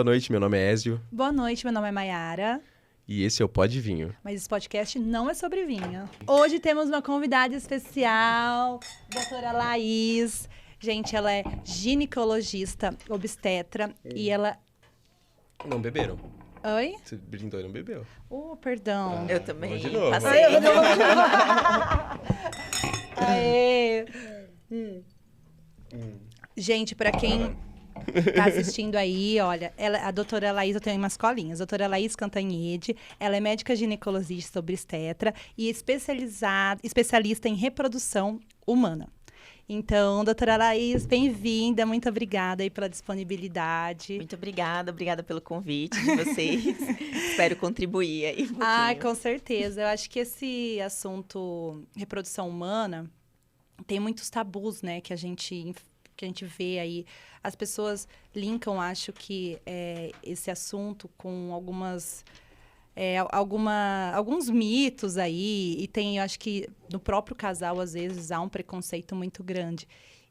Boa noite, meu nome é Ézio. Boa noite, meu nome é Mayara. E esse é o Pode Vinho. Mas esse podcast não é sobre vinho. Hoje temos uma convidada especial, doutora Laís. Gente, ela é ginecologista, obstetra e ela... Não beberam. Oi? Você brindou e não bebeu. Perdão. Eu também Vamos de novo. passei. Aê! Gente, pra quem tá assistindo aí, olha, a doutora Laís, eu tenho umas colinhas. A doutora Laís Cantanhede, ela é médica ginecologista obstetra e especialista em reprodução humana. Então, doutora Laís, bem-vinda, muito obrigada aí pela disponibilidade. Muito obrigada pelo convite de vocês. Espero contribuir aí um pouquinho. Ah, com certeza. Eu acho que esse assunto reprodução humana tem muitos tabus, né, que a gente vê aí. As pessoas linkam, acho que esse assunto com alguns mitos aí, e tem, eu acho que no próprio casal, às vezes, há um preconceito muito grande.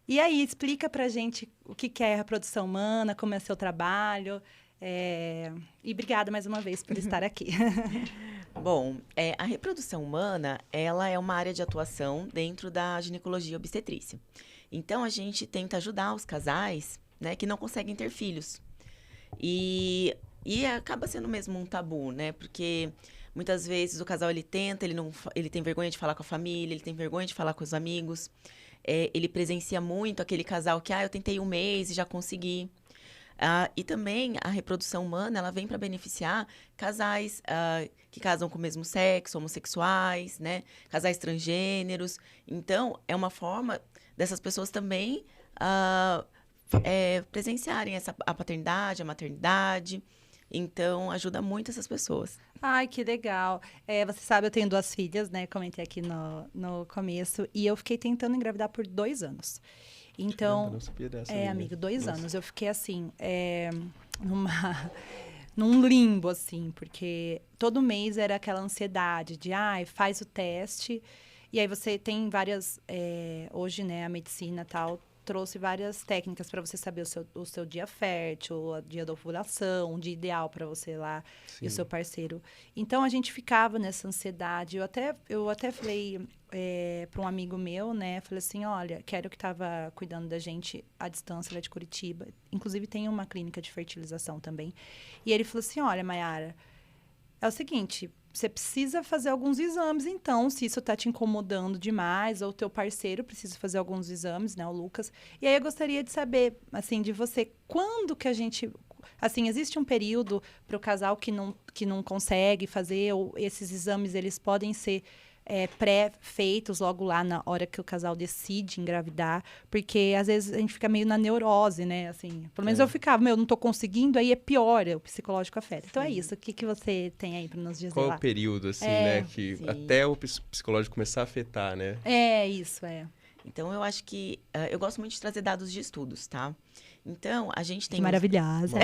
E aí, explica pra gente o que é reprodução humana, como é seu trabalho, e obrigada mais uma vez por estar aqui. Bom, a reprodução humana, ela é uma área de atuação dentro da ginecologia obstetrícia. Então, a gente tenta ajudar os casais, né, que não conseguem ter filhos. E acaba sendo mesmo um tabu, né? Porque muitas vezes o casal, ele tenta, ele tem vergonha de falar com a família, ele tem vergonha de falar com os amigos. Ele presencia muito aquele casal que, eu tentei 1 mês e já consegui. E também a reprodução humana, ela vem para beneficiar casais que casam com o mesmo sexo, homossexuais, né? Casais transgêneros. Então, é uma forma dessas pessoas também presenciarem a paternidade, a maternidade. Então, ajuda muito essas pessoas. Ai, que legal. Você sabe, eu tenho 2 filhas, né? Comentei aqui no começo. E eu fiquei tentando engravidar por 2 anos. Então, Eu não sabia dessa. amigo, 2 anos. Eu fiquei, assim, num limbo, assim. Porque todo mês era aquela ansiedade de, faz o teste. E aí você tem várias... hoje, né, a medicina tal... trouxe várias técnicas para você saber o seu dia fértil, o dia da ovulação, o dia ideal para você lá. Sim. E o seu parceiro. Então, a gente ficava nessa ansiedade. Eu até falei para um amigo meu, né? Falei assim, olha, quero que estava cuidando da gente à distância, lá de Curitiba. Inclusive, tem uma clínica de fertilização também. E ele falou assim, olha, Mayara, é o seguinte... Você precisa fazer alguns exames, então, se isso está te incomodando demais, ou o teu parceiro precisa fazer alguns exames, né, o Lucas. E aí eu gostaria de saber, assim, de você, quando que a gente... Assim, existe um período para o casal que não consegue fazer, ou esses exames, eles podem ser pré-feitos logo lá na hora que o casal decide engravidar, porque às vezes a gente fica meio na neurose, né, assim, pelo menos eu ficava, não tô conseguindo, aí é pior, o psicológico afeta. Então é isso, o que você tem aí para nos dizer? Qual é o período, assim, né, que sim. até o psicológico começar a afetar, né? Isso. Então, eu acho que... eu gosto muito de trazer dados de estudos, tá? Então, a gente tem... Que maravilhosa.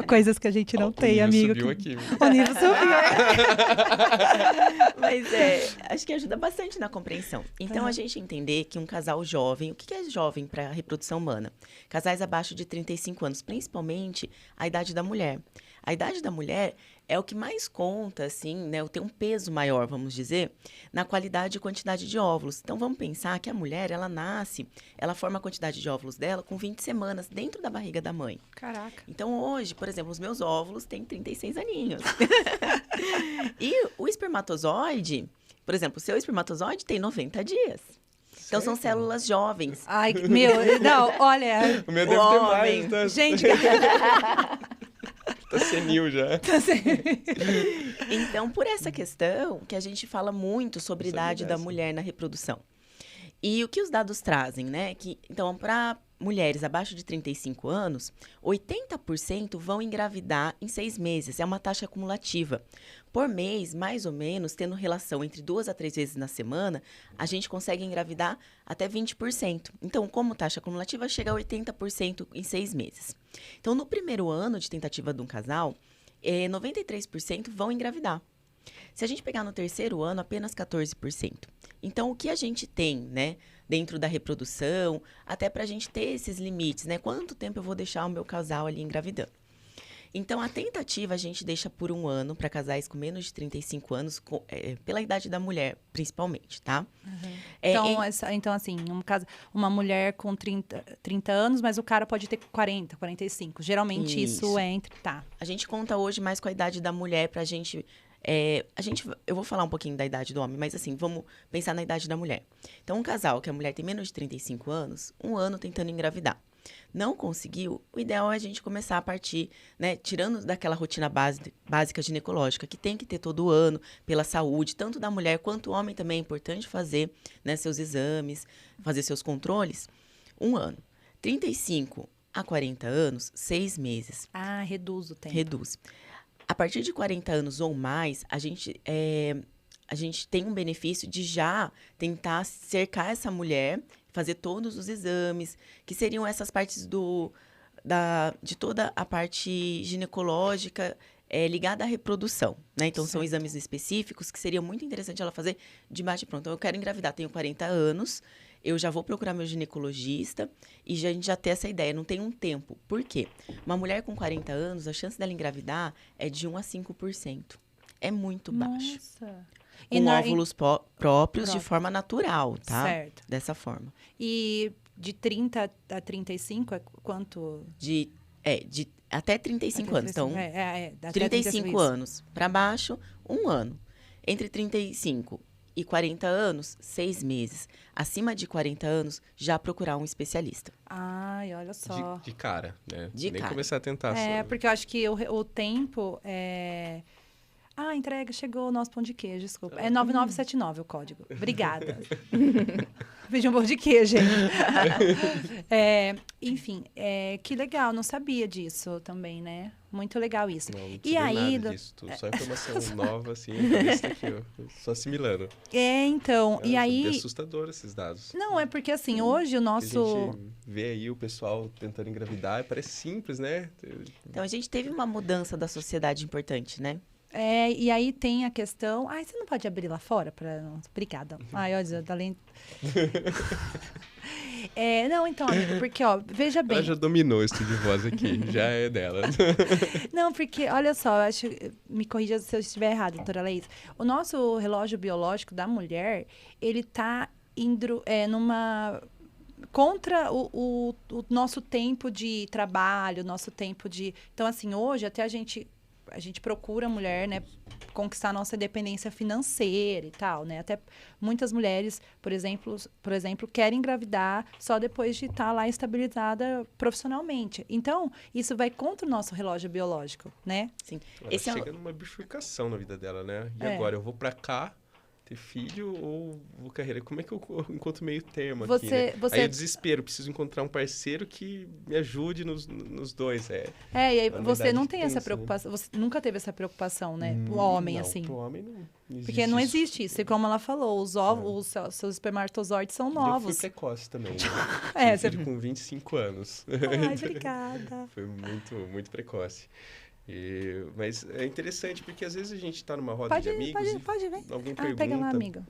Coisas que a gente não tem, amigo. Subiu aqui. O nível subiu. Mas acho que ajuda bastante na compreensão. Então, a gente entender que um casal jovem... O que é jovem para a reprodução humana? Casais abaixo de 35 anos, principalmente a idade da mulher. A idade da mulher é o que mais conta, assim, né? Tem um peso maior, vamos dizer, na qualidade e quantidade de óvulos. Então, vamos pensar que a mulher, ela nasce, ela forma a quantidade de óvulos dela com 20 semanas dentro da barriga da mãe. Caraca. Então, hoje, por exemplo, os meus óvulos têm 36 aninhos. E o espermatozoide, por exemplo, o seu espermatozoide tem 90 dias. Então, são células jovens. Ai, não, olha... O meu deve ter mais, tá? Gente... Tá senil já. Então, por essa questão que a gente fala muito sobre a idade da mulher na reprodução. E o que os dados trazem, né? Então, para mulheres abaixo de 35 anos, 80% vão engravidar em 6 meses. É uma taxa acumulativa. Por mês, mais ou menos, tendo relação entre 2 a 3 vezes na semana, a gente consegue engravidar até 20%. Então, como taxa acumulativa, chega a 80% em 6 meses. Então, no primeiro ano de tentativa de um casal, 93% vão engravidar. Se a gente pegar no terceiro ano, apenas 14%. Então, o que a gente tem, né, dentro da reprodução, até para a gente ter esses limites, né? Quanto tempo eu vou deixar o meu casal ali engravidando? Então, a tentativa a gente deixa por 1 ano para casais com menos de 35 anos, pela idade da mulher, principalmente, tá? Então, assim, uma mulher com 30 anos, mas o cara pode ter 40, 45. Geralmente isso é entre... Tá. A gente conta hoje mais com a idade da mulher pra gente... eu vou falar um pouquinho da idade do homem, mas assim, vamos pensar na idade da mulher. Então, um casal que a mulher tem menos de 35 anos, 1 ano tentando engravidar. Não conseguiu, o ideal é a gente começar a partir, né, tirando daquela rotina básica ginecológica, que tem que ter todo ano, pela saúde, tanto da mulher quanto do homem também é importante fazer, né, seus exames, fazer seus controles. 1 ano. 35 a 40 anos, 6 meses. Ah, reduz o tempo. Reduz. A partir de 40 anos ou mais, a gente tem um benefício de já tentar cercar essa mulher, fazer todos os exames, que seriam essas partes de toda a parte ginecológica ligada à reprodução, né? Então, são exames específicos que seria muito interessante ela fazer de bate pronto. Então, eu quero engravidar, tenho 40 anos, eu já vou procurar meu ginecologista e a gente já ter essa ideia, não tem um tempo. Por quê? Uma mulher com 40 anos, a chance dela engravidar é de 1 a 5%. É muito baixo. Nossa. Com óvulos próprios de forma natural, tá? Certo. Dessa forma. E de 30 a 35 é quanto? Até 35 anos. Então, até 35 anos para baixo, 1 ano. Entre 35 e 40 anos, 6 meses. Acima de 40 anos, já procurar um especialista. Ai, olha só. De cara, né? De Nem cara. começar a tentar. Porque eu acho que o tempo é... Ah, entrega, chegou o nosso pão de queijo, desculpa. É 9979 o código. Obrigada. Pedi um pão de queijo, hein? Enfim, que legal, não sabia disso também, né? Muito legal isso. Não E aí, nada disso, só informação nova, assim, cabeça aqui, ó, só assimilando. Então, e aí... É assustador esses dados. Não, é porque assim, hoje o nosso... A gente vê aí o pessoal tentando engravidar, parece simples, né? Então, a gente teve uma mudança da sociedade importante, né? E aí tem a questão... Ai, você não pode abrir lá fora? Obrigada. Ai, olha, além... Não, então, amigo, porque, ó, veja bem... Ela já dominou o estúdio de voz aqui, já é dela. Não, porque, olha só, eu acho, me corrija se eu estiver errado, doutora Laís. O nosso relógio biológico da mulher, ele tá indo contra o nosso tempo de trabalho, nosso tempo de... Então, assim, hoje até a gente procura a mulher, né, conquistar a nossa independência financeira e tal, né? Até muitas mulheres, por exemplo, querem engravidar só depois de estar lá estabilizada profissionalmente. Então, isso vai contra o nosso relógio biológico, né? Sim. Ela chega numa bifurcação na vida dela, né? E agora, eu vou pra cá ter filho ou vou carreira? Como é que eu encontro meio termo aqui, né? Aí o desespero, preciso encontrar um parceiro que me ajude nos dois. E aí você não tem essa preocupação, você nunca teve essa preocupação, né? O homem, não, assim. Pro homem não existe. Porque não existe isso. E como ela falou, os seus espermatozoides são novos. Eu fui precoce também, né? Tive filho com 25 anos. Ai, obrigada. Foi muito, muito precoce. Mas é interessante, porque às vezes a gente está numa roda de amigos pode ver. Alguém pergunta... Pega lá, amigo.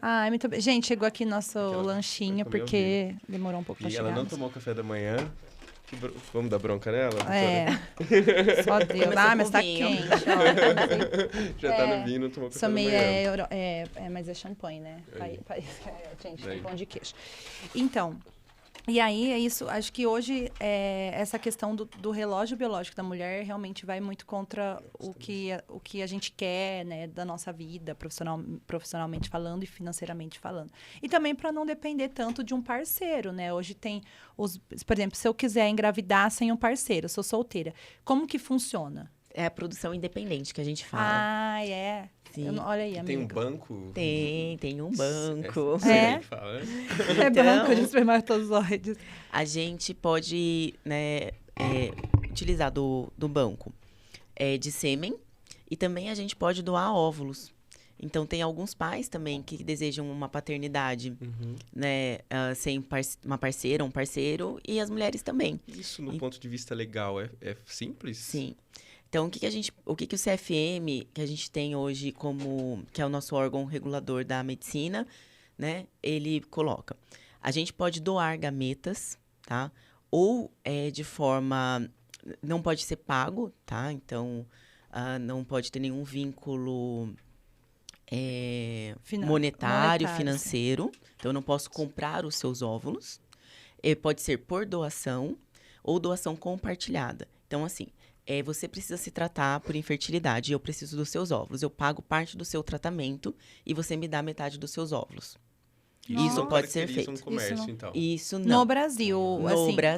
Ai, muito bem. Gente, chegou aqui nosso lanchinho, porque demorou um pouco para chegar. E ela não tomou café da manhã. Vamos dar bronca nela? Só Deus. Mas tá quente. Ó. Já tá no vinho, não tomou café da manhã. Mas é champanhe, né? Gente, tem pão de queijo. Então... E aí, é isso. Acho que hoje, essa questão do relógio biológico da mulher realmente vai muito contra o que a gente quer, né, da nossa vida, profissionalmente falando e financeiramente falando. E também para não depender tanto de um parceiro, né? Hoje tem por exemplo, se eu quiser engravidar sem um parceiro, eu sou solteira, como que funciona? É a produção independente que a gente fala. Ah, é. Sim. Olha aí, amigo. Tem um banco? Tem um banco. Fala, né? É banco de espermatozoides. A gente pode, né, utilizar do banco de sêmen e também a gente pode doar óvulos. Então, tem alguns pais também que desejam uma paternidade, né, sem uma parceira, um parceiro, e as mulheres também. Isso, no ponto de vista legal, é simples? Sim. Então, o que o CFM, que a gente tem hoje que é o nosso órgão regulador da medicina, né, ele coloca. A gente pode doar gametas, tá? ou de forma... Não pode ser pago, tá? Então, não pode ter nenhum vínculo monetário, financeiro. Sim. Então, eu não posso comprar os seus óvulos. Pode ser por doação ou doação compartilhada. Então, assim, você precisa se tratar por infertilidade e eu preciso dos seus óvulos. Eu pago parte do seu tratamento e você me dá metade dos seus óvulos. Isso pode ser feito. Um comércio, então. Isso não. No Brasil,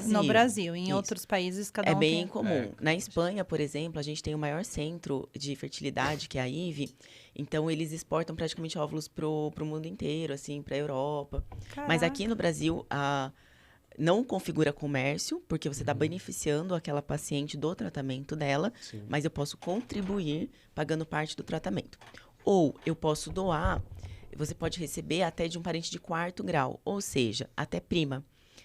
no Brasil. Em outros países, cada um é bem comum. Na Espanha, por exemplo, a gente tem o maior centro de fertilidade, que é a IVE. Então, eles exportam praticamente óvulos pro mundo inteiro, assim, pra Europa. Caraca. Mas aqui no Brasil, não configura comércio, porque você está beneficiando aquela paciente do tratamento dela, sim, mas eu posso contribuir pagando parte do tratamento. Ou eu posso doar, você pode receber até de um parente de 4º grau, ou seja, até prima.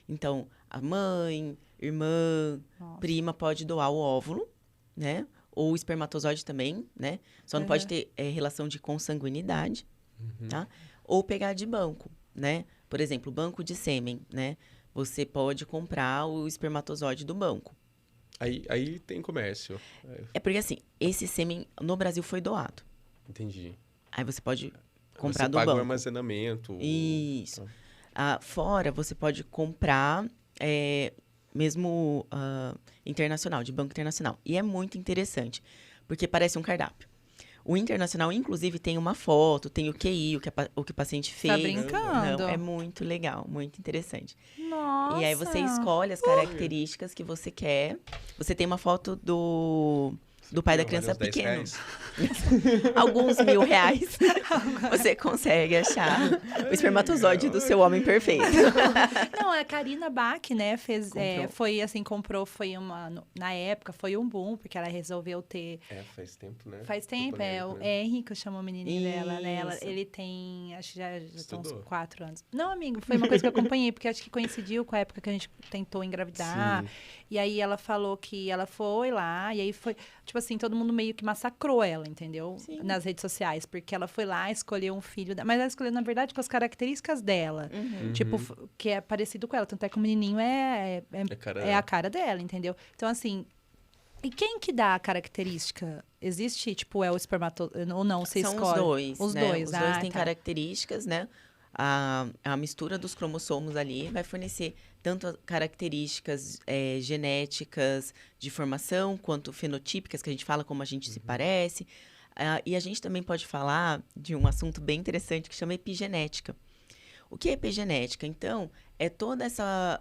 Então, a mãe, irmã, prima pode doar o óvulo, né? Ou o espermatozoide também, né? Só não pode ter relação de consanguinidade, tá? Ou pegar de banco, né? Por exemplo, banco de sêmen, né? Você pode comprar o espermatozoide do banco. Aí tem comércio. É porque, assim, esse sêmen no Brasil foi doado. Entendi. Aí você pode comprar do banco. Você paga o armazenamento. Isso. Fora, você pode comprar mesmo internacional, de banco internacional. E é muito interessante, porque parece um cardápio. O internacional, inclusive, tem uma foto, tem o QI, o que o paciente fez. Tá brincando? Não, é muito legal, muito interessante. Nossa! E aí você escolhe as características que você quer. Você tem uma foto do pai da criança pequeno. Alguns R$1.000 você consegue achar o espermatozoide do seu homem perfeito. Não, a Karina Bach, né, foi assim, na época, foi um boom, porque ela resolveu ter... faz tempo, né? Faz tempo, o Henrique chamou o menininho dela, né? Ele tem, acho que já estão uns 4 anos. Não, amigo, foi uma coisa que eu acompanhei, porque acho que coincidiu com a época que a gente tentou engravidar. Sim. E aí ela falou que ela foi lá, e aí foi, tipo assim, todo mundo meio que massacrou ela, entendeu? Sim. Nas redes sociais, porque ela foi lá, escolheu um filho, mas ela escolheu, na verdade, com as características dela. Tipo, que é parecido com ela, tanto é que o menininho é a cara dela, entendeu? Então, assim, e quem que dá a característica? Existe, tipo, o espermatozoide, ou não, você escolhe? São os dois, Os né? dois, os dois têm características, né? A mistura dos cromossomos ali vai fornecer tanto características genéticas de formação, quanto fenotípicas, que a gente fala como a gente se parece. E a gente também pode falar de um assunto bem interessante que chama epigenética. O que é epigenética? Então, é todo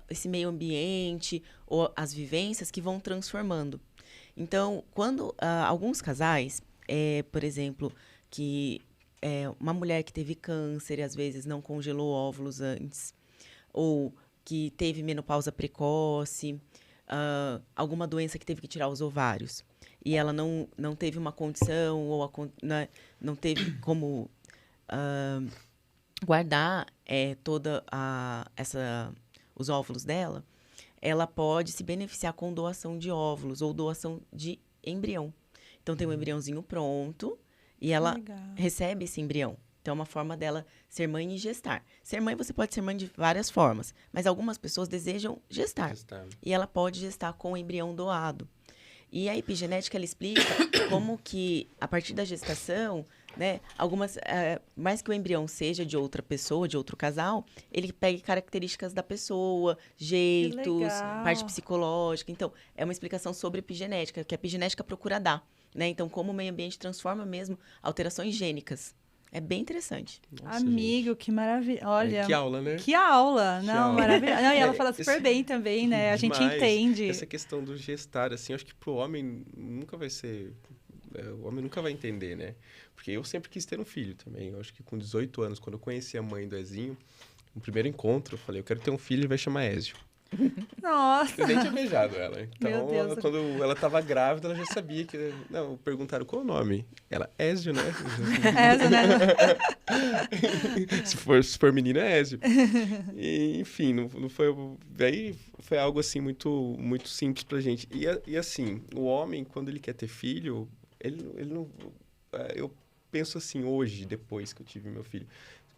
esse meio ambiente ou as vivências que vão transformando. Então, quando alguns casais, por exemplo, que uma mulher que teve câncer e às vezes não congelou óvulos antes, ou que teve menopausa precoce, alguma doença que teve que tirar os ovários, e ela não teve uma condição, ou não teve como guardar os óvulos dela, ela pode se beneficiar com doação de óvulos ou doação de embrião. Então, tem um embriãozinho pronto, e ela recebe esse embrião. Então, é uma forma dela ser mãe e gestar. Ser mãe, você pode ser mãe de várias formas. Mas algumas pessoas desejam gestar. E ela pode gestar com o embrião doado. E a epigenética, ela explica como que, a partir da gestação, né, mais que o embrião seja de outra pessoa, de outro casal, ele pega características da pessoa, jeitos, parte psicológica. Então, é uma explicação sobre epigenética, que a epigenética procura dar. Né? Então, como o meio ambiente transforma mesmo alterações gênicas. É bem interessante. Nossa, amigo, gente. Que maravilha. Olha, que aula, né? Que aula. Não, maravilhoso. Não, e ela fala super bem também, né? A gente entende. Essa questão do gestar, assim, acho que pro homem nunca vai ser... O homem nunca vai entender, né? Porque eu sempre quis ter um filho também. Eu acho que com 18 anos, quando eu conheci a mãe do Ezinho, no primeiro encontro, eu falei, eu quero ter um filho e vai chamar Ézio. Nossa! Eu nem tinha beijado ela. Então, quando ela estava grávida, ela já sabia que... Não, perguntaram qual é o nome. Ela, Ézio, né? Ézio, né? se for menino, é Ézio. E, enfim, não foi... Daí foi algo, assim, muito, muito simples pra gente. E, assim, o homem, quando ele quer ter filho, ele não... Eu penso assim, hoje, depois que eu tive meu filho,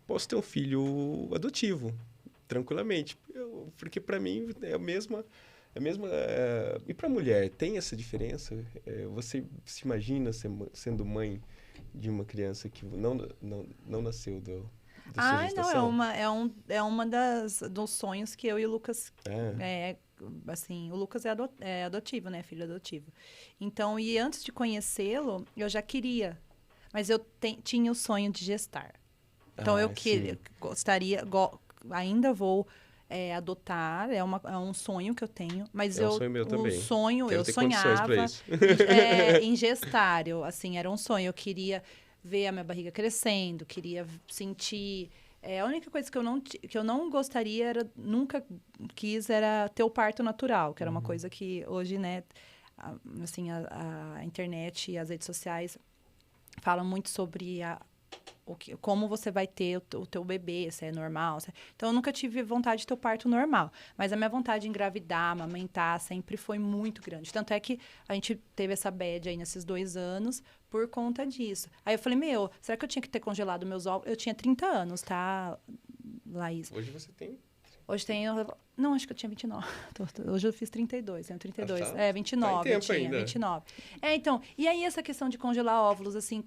posso ter um filho adotivo, tranquilamente. Porque, para mim, é a mesma mesmo... E para mulher, tem essa diferença? Você se imagina sendo mãe de uma criança que não nasceu da sua gestação? Não, é uma dos sonhos que eu e o Lucas... assim, o Lucas é adotivo, né? Filho adotivo. Então, e antes de conhecê-lo, eu já queria. Mas eu tinha o sonho de gestar. Então, gostaria... ainda vou adotar. É um sonho que eu tenho. Mas um sonho meu também. Eu sonhava em gestar. Era um sonho. Eu queria ver a minha barriga crescendo, queria sentir... a única coisa que eu não gostaria, nunca quis, era ter o parto natural, que era uma coisa que hoje, né, a internet e as redes sociais falam muito sobre como você vai ter o teu bebê, se é normal. Então, eu nunca tive vontade de ter o parto normal. Mas a minha vontade de engravidar, amamentar, sempre foi muito grande. Tanto é que a gente teve essa bad aí nesses 2 anos por conta disso. Aí eu falei, será que eu tinha que ter congelado meus óvulos? Eu tinha 30 anos, tá, Laís? Hoje você tem? Hoje tenho... Não, acho que eu tinha 29. Hoje eu fiz 32, tenho 32. Ah, tá. 29, tá em tempo eu tinha, ainda. 29. Então, e aí essa questão de congelar óvulos, assim...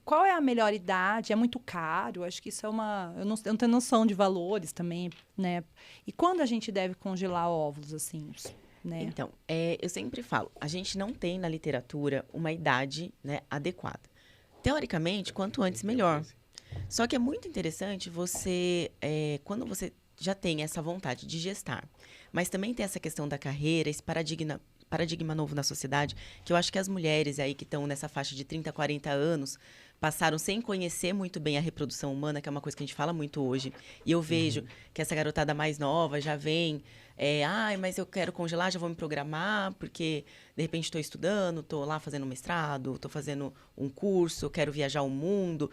Qual é a melhor idade? É muito caro? Acho que isso é eu não tenho noção de valores também, né? E quando a gente deve congelar óvulos, assim, né? Então, eu sempre falo, a gente não tem na literatura uma idade, né, adequada. Teoricamente, quanto antes, melhor. Só que é muito interessante quando você já tem essa vontade de gestar, mas também tem essa questão da carreira, esse paradigma novo na sociedade, que eu acho que as mulheres aí que estão nessa faixa de 30, 40 anos passaram sem conhecer muito bem a reprodução humana, que é uma coisa que a gente fala muito hoje. E eu vejo que essa garotada mais nova já vem, mas eu quero congelar, já vou me programar, porque de repente estou estudando, estou lá fazendo mestrado, estou fazendo um curso, quero viajar o mundo.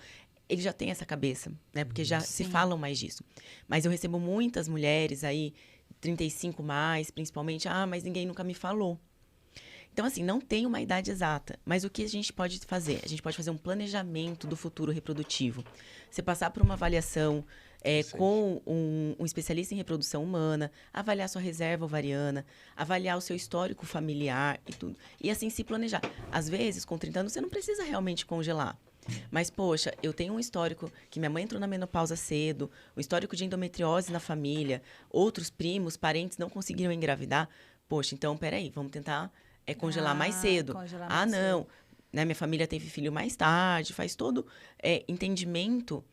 Ele já tem essa cabeça, né? Porque já se falam mais disso. Mas eu recebo muitas mulheres aí, 35 mais, principalmente, mas ninguém nunca me falou. Então, assim, não tem uma idade exata. Mas o que a gente pode fazer? A gente pode fazer um planejamento do futuro reprodutivo. Você passar por uma avaliação com um especialista em reprodução humana, avaliar sua reserva ovariana, avaliar o seu histórico familiar e tudo. E, assim, se planejar. Às vezes, com 30 anos, você não precisa realmente congelar. Mas, poxa, eu tenho um histórico que minha mãe entrou na menopausa cedo, um histórico de endometriose na família, outros primos, parentes não conseguiram engravidar. Poxa, então, peraí, vamos tentar congelar mais cedo. Não, né, minha família teve filho mais tarde, faz todo entendimento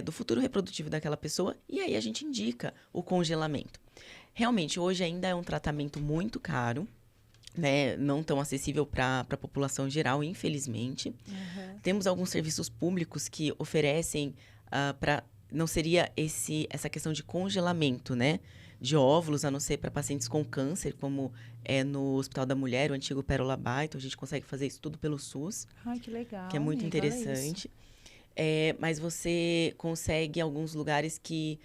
do futuro reprodutivo daquela pessoa, e aí a gente indica o congelamento. Realmente, hoje ainda é um tratamento muito caro, né, não tão acessível para a população geral, infelizmente. Temos alguns serviços públicos que oferecem não seria essa questão de congelamento, né, de óvulos, a não ser para pacientes com câncer, como no Hospital da Mulher, o antigo Pérola Baito. A gente consegue fazer isso tudo pelo SUS. Ai, que legal. Que é muito interessante. Mas você consegue em alguns lugares que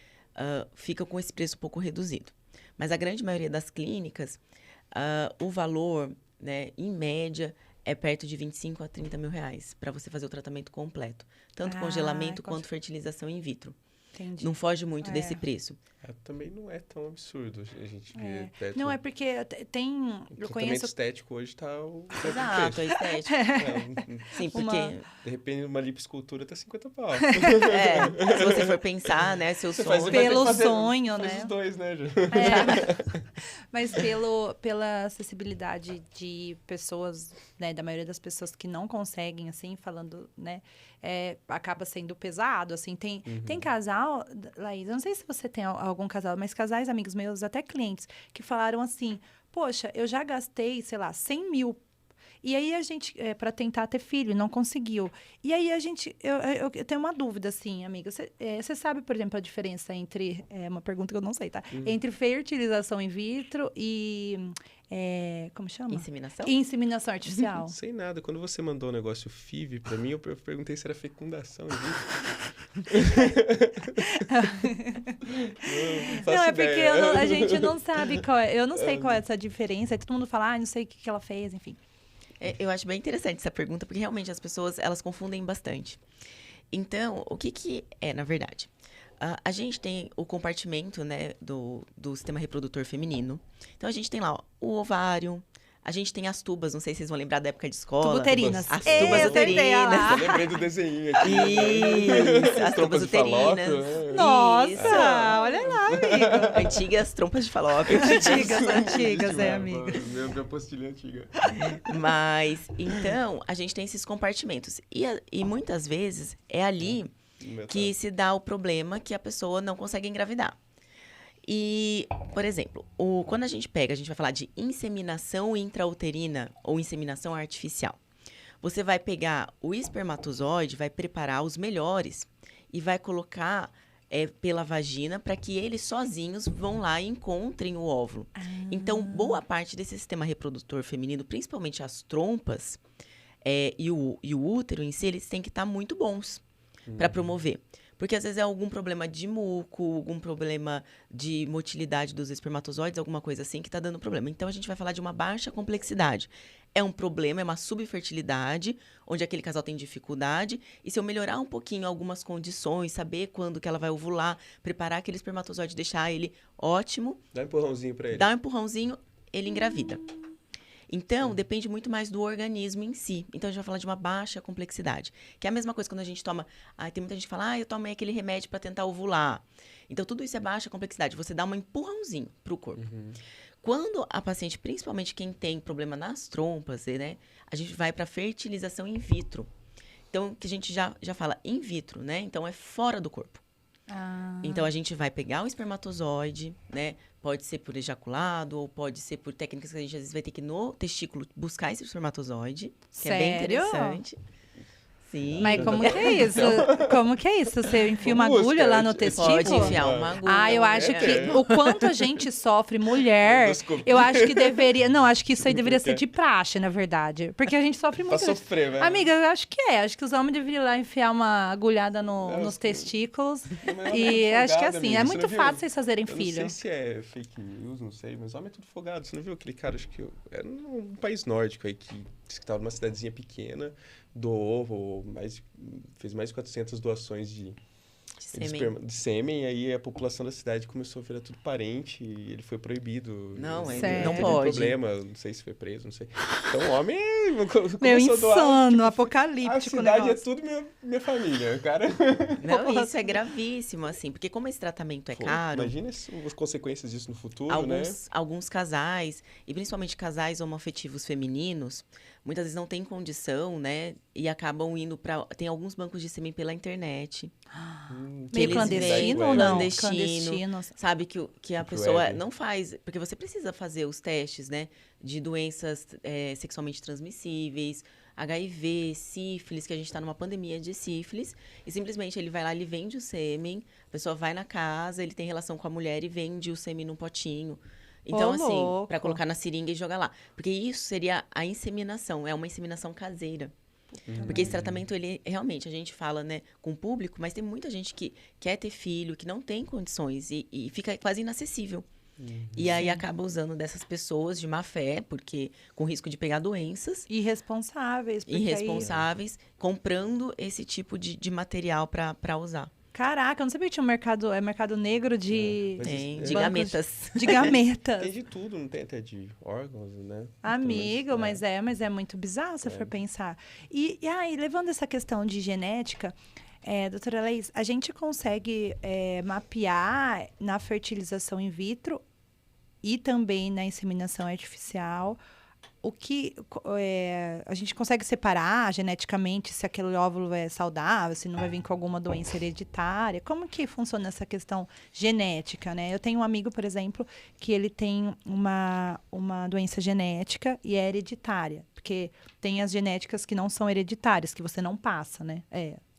fica com esse preço um pouco reduzido. Mas a grande maioria das clínicas, o valor, né, em média, é perto de 25 a 30 mil reais para você fazer o tratamento completo. Tanto congelamento quanto fertilização in vitro. Entendi. Não foge muito desse preço. Também não é tão absurdo a gente ver teto. Não, é porque tem... O tratamento estético hoje está Exato, a estética. Sim, porque... De repente, uma lipoescultura tá 50 pau. Se você for pensar, né, seu sonho... Pelo sonho, né? Faz os dois, né? Mas pela acessibilidade de pessoas, né, da maioria das pessoas que não conseguem, assim, falando, né, acaba sendo pesado, assim. Tem casal, Laís, eu não sei se você tem algum casal, mas casais, amigos meus, até clientes, que falaram assim, poxa, eu já gastei, sei lá, 100 mil. E aí a gente, para tentar ter filho, não conseguiu. E aí a gente, eu tenho uma dúvida, assim, amiga. Você sabe, por exemplo, a diferença entre, uma pergunta que eu não sei, tá? Entre fertilização in vitro e, como chama? Inseminação? Inseminação artificial. Não sei nada. Quando você mandou o negócio FIV pra mim, eu perguntei se era fecundação in vitro. Não, é porque a gente não sabe qual é. Eu não sei qual é essa diferença. Todo mundo fala, não sei o que ela fez, enfim. Eu acho bem interessante essa pergunta, porque realmente as pessoas, elas confundem bastante. Então, o que é, na verdade? A gente tem o compartimento, né, do sistema reprodutor feminino. Então, a gente tem lá o ovário, a gente tem as tubas, não sei se vocês vão lembrar da época de escola. Tubuterinas. As tubas uterinas. Eu lembrei do desenho aqui. Isso, as trompas uterinas. Nossa, Isso. Olha lá, amigo. Antigas trompas de falópio. Antigas, amigo. Minha apostilha antiga. Mas, então, a gente tem esses compartimentos. E muitas vezes é ali que se dá o problema que a pessoa não consegue engravidar. E, por exemplo, quando a gente vai falar de inseminação intrauterina ou inseminação artificial. Você vai pegar o espermatozoide, vai preparar os melhores e vai colocar pela vagina para que eles sozinhos vão lá e encontrem o óvulo. Então, boa parte desse sistema reprodutor feminino, principalmente as trompas e o útero em si, eles têm que estar muito bons para promover. Porque, às vezes, é algum problema de muco, algum problema de motilidade dos espermatozoides, alguma coisa assim que está dando problema. Então, a gente vai falar de uma baixa complexidade. É um problema, é uma subfertilidade, onde aquele casal tem dificuldade. E se eu melhorar um pouquinho algumas condições, saber quando que ela vai ovular, preparar aquele espermatozoide, deixar ele ótimo. Dá um empurrãozinho para ele. Dá um empurrãozinho, ele engravida. Então, depende muito mais do organismo em si. Então, a gente vai falar de uma baixa complexidade. Que é a mesma coisa quando a gente toma... tem muita gente que fala, eu tomei aquele remédio para tentar ovular. Então, tudo isso é baixa complexidade. Você dá um empurrãozinho para o corpo. Quando a paciente, principalmente quem tem problema nas trompas, né? A gente vai para fertilização in vitro. Então, que a gente já fala in vitro, né? Então, é fora do corpo. Então, a gente vai pegar o espermatozoide, né? Pode ser por ejaculado ou pode ser por técnicas que a gente às vezes vai ter que ir no testículo buscar esse espermatozoide. Que é bem interessante. Sim. Mas como que é isso? Como que é isso? Você enfia uma agulha lá no testículo? Pode enfiar uma agulha. Eu acho que o quanto a gente sofre, mulher, eu acho que deveria... Não, acho que isso aí deveria ser de praxe, na verdade. Porque a gente sofre muito. Pra sofrer, velho. Amiga, eu acho que é. Acho que os homens deveriam ir lá enfiar uma agulhada nos testículos. E acho que assim, é muito fácil vocês fazerem filho. Não sei se é fake news, não sei, mas homem é tudo folgado. Você não viu aquele cara, acho que era um país nórdico aí, que disse que tava numa cidadezinha pequena, doou, fez mais de 400 doações de sêmen, e aí a população da cidade começou a virar tudo parente e ele foi proibido. Não teve pode. Problema, não sei se foi preso, não sei. Então, homem meu insano, doar, apocalíptico. A cidade é tudo minha família, cara. Não, isso é gravíssimo, assim, porque como esse tratamento é caro... Imagina as consequências disso no futuro, Alguns casais, e principalmente casais homoafetivos femininos, muitas vezes não têm condição, né? E acabam indo para... Tem alguns bancos de sêmen pela internet. Meio clandestino ou não? Clandestino. Sabe que a pessoa não faz... Porque você precisa fazer os testes, né? De doenças sexualmente transmissíveis, HIV, sífilis, que a gente está numa pandemia de sífilis. E simplesmente ele vai lá, ele vende o sêmen, a pessoa vai na casa, ele tem relação com a mulher e vende o sêmen num potinho. Então, assim, para colocar na seringa e jogar lá. Porque isso seria a inseminação, é uma inseminação caseira. Porque esse tratamento, ele realmente, a gente fala, né, com o público, mas tem muita gente que quer ter filho, que não tem condições e fica quase inacessível. E aí acaba usando dessas pessoas de má fé, porque com risco de pegar doenças. Irresponsáveis. Comprando esse tipo de material para usar. Caraca, eu não sabia que tinha mercado negro de... de gametas. De gametas. Tem de tudo, não tem até de órgãos, né? Amigo, mas é muito bizarro se for pensar. E levando essa questão de genética, doutora Laís, a gente consegue mapear na fertilização in vitro e também na inseminação artificial o que a gente consegue separar geneticamente se aquele óvulo é saudável, se não vai vir com alguma doença hereditária. Como que funciona essa questão genética, né? Eu tenho um amigo, por exemplo, que ele tem uma doença genética e é hereditária. Porque tem as genéticas que não são hereditárias, que você não passa, né?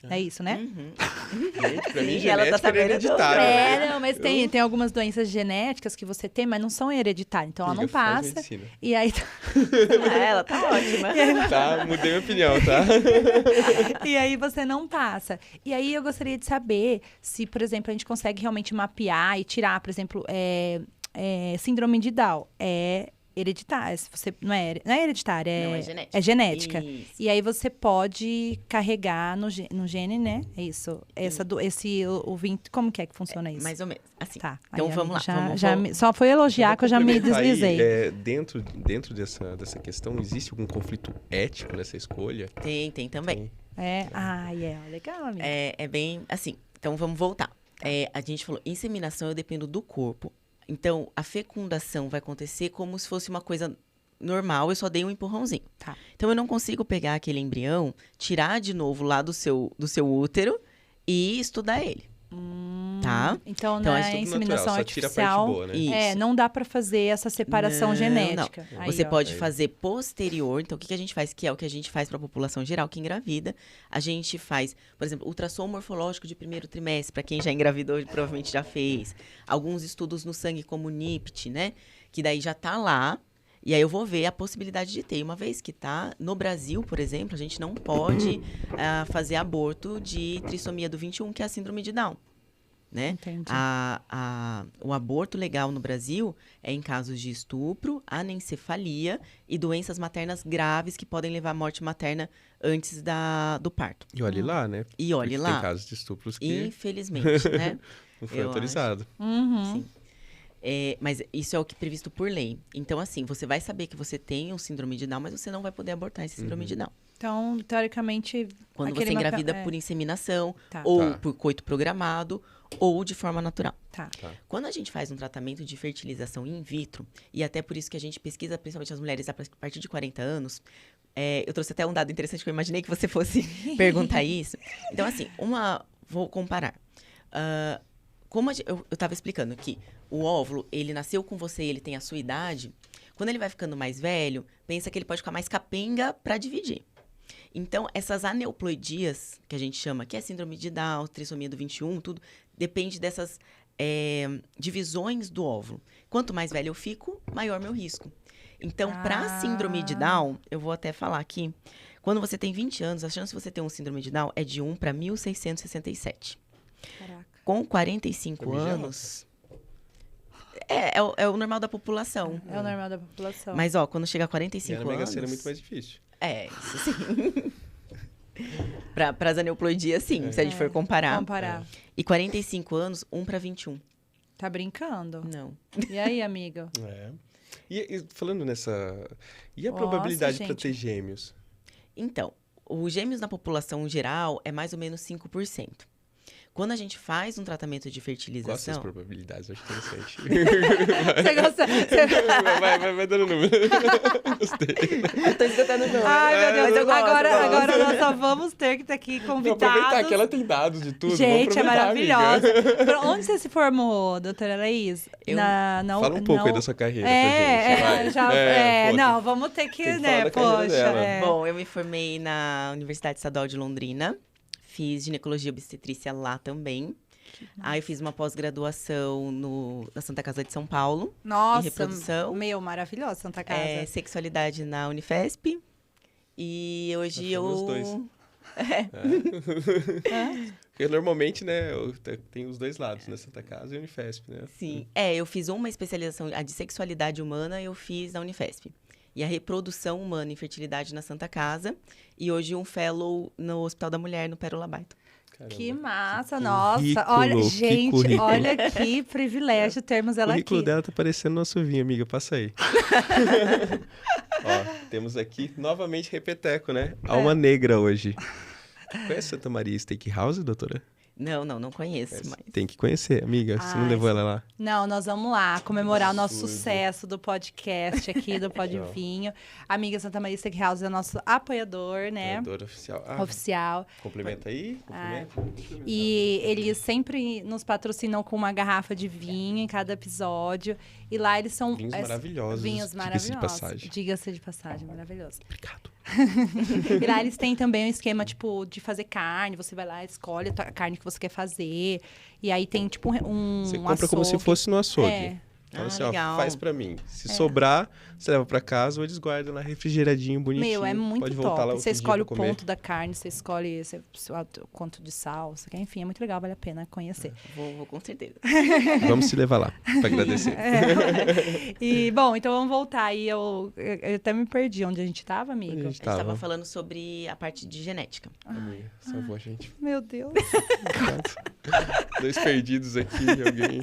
É isso, né? Gente, pra mim, genética é hereditária. Não, mas tem algumas doenças genéticas que você tem, mas não são hereditárias. Então, ela não passa. E aí... ela tá ótima. Tá, mudei minha opinião, tá? E aí, você não passa. E aí, eu gostaria de saber se, por exemplo, a gente consegue realmente mapear e tirar, por exemplo, síndrome de Down. hereditária. Se você, não é hereditária, Não, é genética. É genética. Isso. E aí você pode carregar no gene, né? É isso. O 20, como que é que funciona isso? Mais ou menos, assim. Tá. Então, aí, vamos amiga, lá. só foi elogiar que eu já me deslizei. Aí, dentro dessa questão, existe algum conflito ético nessa escolha? Tem também. Legal, amiga. É bem assim. Então, vamos voltar. A gente falou, inseminação eu dependo do corpo. Então, a fecundação vai acontecer como se fosse uma coisa normal, eu só dei um empurrãozinho. Tá. Então, eu não consigo pegar aquele embrião, tirar de novo lá do seu útero e estudar ele. Tá? Então na inseminação natural, artificial, boa, né? não dá para fazer essa separação genética. Não. Você pode fazer posterior. Então, o que a gente faz, que é o que a gente faz para a população geral que engravida? A gente faz, por exemplo, ultrassom morfológico de primeiro trimestre, para quem já engravidou, provavelmente já fez. Alguns estudos no sangue, como o NIPT, né? Que daí já tá lá. E aí eu vou ver a possibilidade de ter. Uma vez que tá, no Brasil, por exemplo, a gente não pode fazer aborto de trissomia do 21, que é a síndrome de Down. Né? Entendi. O aborto legal no Brasil é em casos de estupro, anencefalia e doenças maternas graves que podem levar à morte materna antes do parto. E olhe lá, né? E olhe lá. Tem casos de estupros que... Infelizmente, né? não foi autorizado. Sim. Mas isso é o que é previsto por lei. Então, assim, você vai saber que você tem um síndrome de Down, mas você não vai poder abortar esse síndrome de Down. Então, teoricamente... Quando você engravida por inseminação, ou por coito programado, ou de forma natural. Tá. Quando a gente faz um tratamento de fertilização in vitro, e até por isso que a gente pesquisa, principalmente as mulheres a partir de 40 anos, eu trouxe até um dado interessante que eu imaginei que você fosse perguntar isso. Então, assim, vou comparar. Como eu estava explicando que o óvulo, ele nasceu com você e ele tem a sua idade, quando ele vai ficando mais velho, pensa que ele pode ficar mais capenga para dividir. Então, essas aneuploidias, que a gente chama, que é síndrome de Down, trissomia do 21, tudo, depende dessas divisões do óvulo. Quanto mais velho eu fico, maior meu risco. Então, para síndrome de Down, eu vou até falar aqui, quando você tem 20 anos, a chance de você ter um síndrome de Down é de 1 para 1.667. Caraca. Com 45 anos... É o normal da população. É o normal da população. Mas, quando chega a 45 anos... Na Mega Sena é muito mais difícil. Isso sim. Para as aneuploidias, sim, se a gente for comparar. E 45 anos, 1 para 21. Tá brincando? Não. E aí, amiga? E falando nessa... E a probabilidade para ter gêmeos? Então, os gêmeos na população geral é mais ou menos 5%. Quando a gente faz um tratamento de fertilização... Gosto das probabilidades, acho interessante. Você gosta? Vai dando número. Gostei. Eu tô escutando o número. Ai, meu Deus. Eu gosto, Agora nós só vamos ter que estar aqui convidados. Vou aproveitar que ela tem dados de tudo. Gente, é maravilhosa. Onde você se formou, doutora Laís? Fala um pouco aí da sua carreira pra gente. Não, vamos ter que né? Poxa. Bom, eu me formei na Universidade Estadual de Londrina. Fiz ginecologia e obstetrícia lá também. Aí fiz uma pós-graduação na Santa Casa de São Paulo. Nossa, em reprodução. Maravilhosa Santa Casa. Sexualidade na Unifesp. E hoje eu... Os dois. Porque normalmente, né, tem os dois lados, né? Santa Casa e Unifesp, né? Sim. Eu fiz uma especialização, a de sexualidade humana, eu fiz na Unifesp. E a reprodução humana e fertilidade na Santa Casa. E hoje um fellow no Hospital da Mulher, no Pérola Baito. Caramba. Que massa, nossa. Olha, gente, olha que privilégio termos ela aqui. O currículo dela tá parecendo nosso vinho, amiga. Passa aí. Temos aqui, novamente, repeteco, né? Alma Negra hoje. Conhece Santa Maria Steakhouse, doutora? Não conheço. Mas... Tem que conhecer, amiga. Você não levou ela lá? Não, nós vamos lá comemorar o nosso sucesso do podcast aqui, do Pode Vinho. Amiga, Santa Maria Steakhouse é nosso apoiador, né? Apoiador oficial. Oficial. Complementa aí. E eles sempre nos patrocinam com uma garrafa de vinho em cada episódio. E lá eles são... Vinhos maravilhosos. Vinhos maravilhosos. Diga-se de passagem. Diga-se de passagem, maravilhoso. Obrigado. E lá eles têm também um esquema, tipo, de fazer carne. Você vai lá, escolhe a carne que você quer fazer. E aí tem, tipo, Você compra como se fosse no açougue. Fala assim, ó, faz pra mim. Se sobrar, você leva pra casa ou eles guardam lá refrigeradinho, bonitinho. Meu, é muito pode voltar top. lá Você escolhe o comer. ponto da carne, você escolhe o quanto de sal, enfim, é muito legal, vale a pena conhecer. Vou com certeza. Vamos se levar lá, pra agradecer. E, bom, então vamos voltar aí. Eu até me perdi onde a gente tava, amigo. A gente tava falando sobre a parte de genética. Amiga, salvou a gente. Meu Deus. 2 perdidos aqui, alguém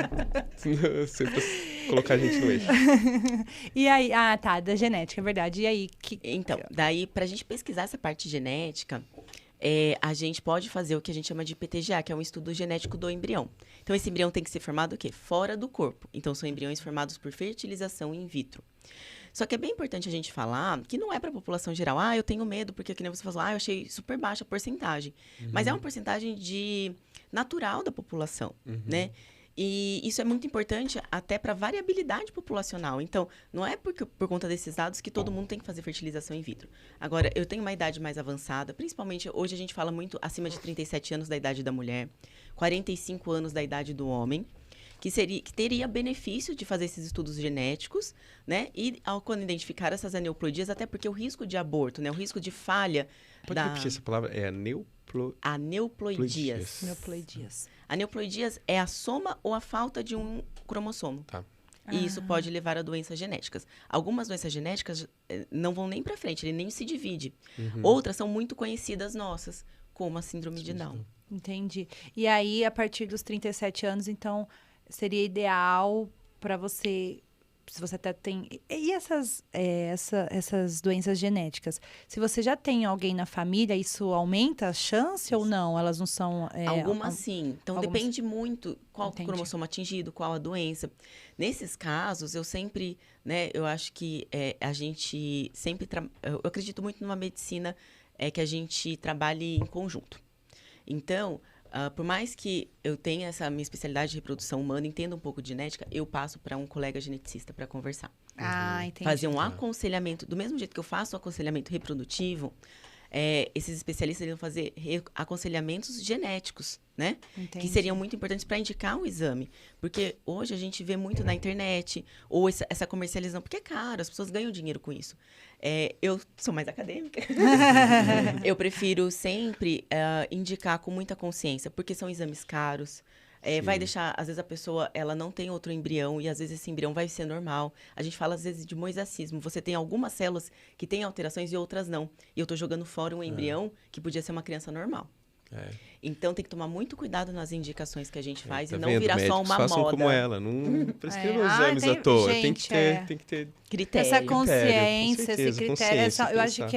sempre colocar a gente no eixo. E aí, da genética, é verdade. E aí? Então, daí, pra gente pesquisar essa parte genética, a gente pode fazer o que a gente chama de PTGA, que é um estudo genético do embrião. Então, esse embrião tem que ser formado o quê? Fora do corpo. Então, são embriões formados por fertilização in vitro. Só que é bem importante a gente falar que não é para a população geral. Eu tenho medo, porque que nem você falou, eu achei super baixa a porcentagem. Mas é uma porcentagem natural da população, né? E isso é muito importante até para variabilidade populacional. Então, não é por conta desses dados que todo mundo tem que fazer fertilização in vitro. Agora, eu tenho uma idade mais avançada, principalmente hoje a gente fala muito acima de 37 anos da idade da mulher, 45 anos da idade do homem, que teria benefício de fazer esses estudos genéticos, né? E quando identificar essas aneuploidias, até porque o risco de aborto, né? O risco de falha Pode repetir essa palavra? É aneuploidias. Aneuploidias é a soma ou a falta de um cromossomo. Tá. E isso pode levar a doenças genéticas. Algumas doenças genéticas não vão nem para frente, ele nem se divide. Outras são muito conhecidas nossas, como a síndrome de Down. Entendi. E aí, a partir dos 37 anos, então, seria ideal para você, se você até tem... E essas doenças genéticas? Se você já tem alguém na família, isso aumenta a chance ou não? Elas não são... Algumas sim. Então, depende muito qual o cromossomo atingido, qual a doença. Nesses casos, eu sempre... né, eu acho que a gente sempre... Eu acredito muito numa medicina que a gente trabalhe em conjunto. Então... por mais que eu tenha essa minha especialidade de reprodução humana, entenda um pouco de genética, eu passo para um colega geneticista para conversar. Entendi. Fazer um aconselhamento, do mesmo jeito que eu faço o aconselhamento reprodutivo, esses especialistas iriam fazer aconselhamentos genéticos, né? Entendi. Que seriam muito importantes para indicar um exame. Porque hoje a gente vê muito na internet, ou essa comercialização, porque é caro, as pessoas ganham dinheiro com isso. Eu sou mais acadêmica. Eu prefiro sempre indicar com muita consciência, porque são exames caros. Vai deixar, às vezes a pessoa, ela não tem outro embrião e às vezes esse embrião vai ser normal. A gente fala às vezes de mosaícismo. Você tem algumas células que têm alterações e outras não. E eu tô jogando fora um embrião que podia ser uma criança normal. Então tem que tomar muito cuidado nas indicações que a gente faz e não virar só uma façam moda. Como ela, não prescrevam exames à toa. Gente, tem que ter critério. Essa consciência, certeza, esse critério. Eu acho que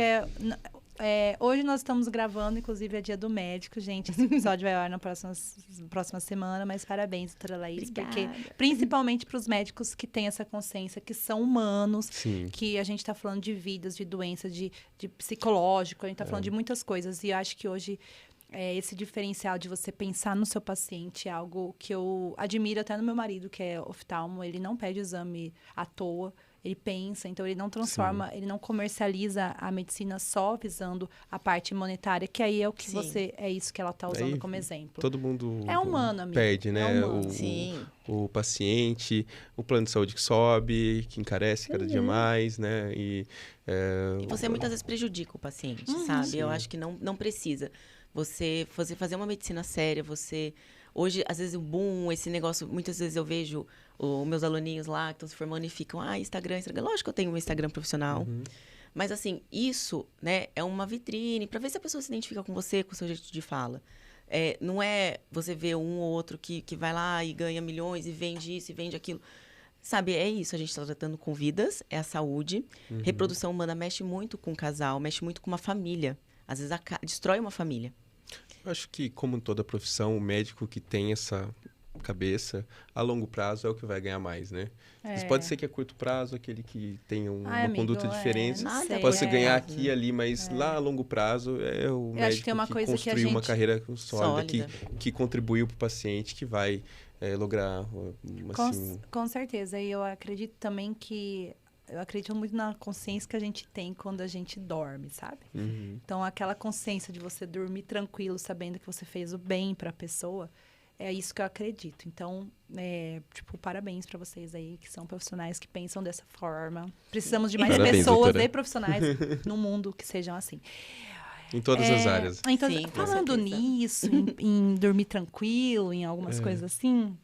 hoje nós estamos gravando, inclusive é dia do médico, gente. Esse episódio vai ao ar na próxima semana, mas parabéns, doutora Laís, porque principalmente para os médicos que têm essa consciência, que são humanos, que a gente está falando de vidas, de doenças, de psicológico, a gente está falando de muitas coisas. E eu acho que hoje esse diferencial de você pensar no seu paciente é algo que eu admiro até no meu marido, que é oftalmo. Ele não pede exame à toa. Ele pensa, então ele não transforma, ele não comercializa a medicina só visando a parte monetária, que aí é o que é isso que ela está usando aí, como exemplo. Todo mundo é humano, amigo. Perde, né? É humano. O paciente, o plano de saúde que sobe, que encarece cada dia mais, né? E você muitas vezes prejudica o paciente, sabe? Eu acho que não precisa. Você fazer uma medicina séria, Hoje, às vezes, o boom, esse negócio... Muitas vezes eu vejo os meus aluninhos lá que estão se formando e ficam... Instagram. Lógico que eu tenho um Instagram profissional. Mas, assim, isso, né, é uma vitrine para ver se a pessoa se identifica com você, com o seu jeito de fala. Não é você ver um ou outro que vai lá e ganha milhões e vende isso e vende aquilo. Sabe, é isso. A gente está tratando com vidas, é a saúde. Reprodução humana mexe muito com o casal, mexe muito com uma família. Às vezes, destrói uma família. Eu acho que, como toda profissão, o médico que tem essa cabeça, a longo prazo é o que vai ganhar mais, né? Mas pode ser que a curto prazo, aquele que tem uma conduta diferente, possa ganhar aqui e ali, mas lá a longo prazo é o médico que construiu uma carreira sólida. Que contribuiu para o paciente, que vai lograr... Assim... Com certeza. E eu acredito também que... Eu acredito muito na consciência que a gente tem quando a gente dorme, sabe? Então, aquela consciência de você dormir tranquilo, sabendo que você fez o bem para a pessoa, É isso que eu acredito. Então, parabéns para vocês aí, que são profissionais que pensam dessa forma. Precisamos de mais pessoas, doutora, e profissionais no mundo que sejam assim. Em todas as áreas. Então, sim, falando nisso, em dormir tranquilo, em algumas coisas assim,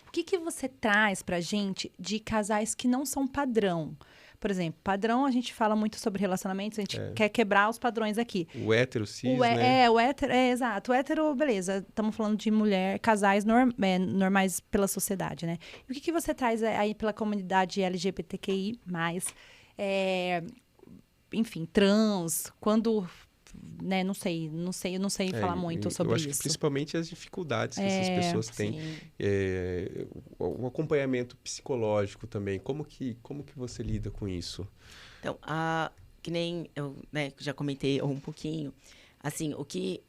o que você traz pra gente de casais que não são padrão? Por exemplo, padrão, a gente fala muito sobre relacionamentos, a gente quer quebrar os padrões aqui. O hétero, cis, né? O hétero, exato. O hétero, beleza, estamos falando de casais normais pela sociedade, né? E o que você traz aí pela comunidade LGBTQI+, enfim, trans, quando... Né, eu não sei falar muito sobre isso. Eu acho que principalmente as dificuldades que essas pessoas têm. O acompanhamento psicológico também. Como que você lida com isso? Então, que nem eu já comentei um pouquinho, assim, o que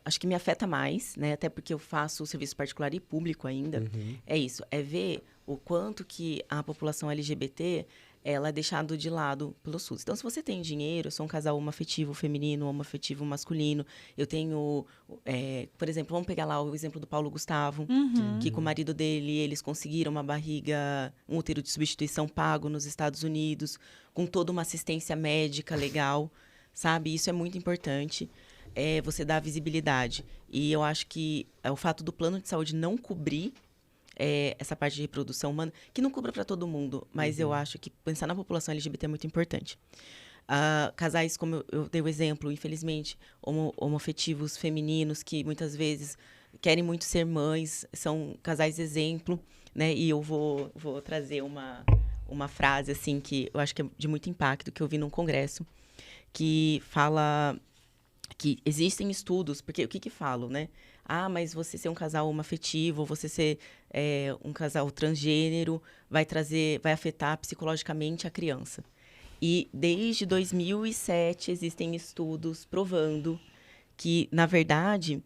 acho que me afeta mais, né, até porque eu faço serviço particular e público ainda, é isso, é ver o quanto que a população LGBT... ela é deixada de lado pelo SUS. Então, se você tem dinheiro, eu sou um casal homoafetivo feminino, homoafetivo masculino, eu tenho, por exemplo, vamos pegar lá o exemplo do Paulo Gustavo, que com o marido dele, eles conseguiram um útero de substituição pago nos Estados Unidos, com toda uma assistência médica legal, sabe? Isso é muito importante, você dá visibilidade. E eu acho que o fato do plano de saúde não cobrir essa parte de reprodução humana, que não cubra para todo mundo, mas eu acho que pensar na população LGBT é muito importante. Casais, como eu dei o exemplo, infelizmente, homoafetivos femininos, que muitas vezes querem muito ser mães, são casais exemplo, né? E eu vou trazer uma frase, assim, que eu acho que é de muito impacto, que eu vi num congresso, que fala que existem estudos, porque o que falam, né? Mas você ser um casal homoafetivo, você ser um casal transgênero, vai afetar psicologicamente a criança. E desde 2007 existem estudos provando que, na verdade,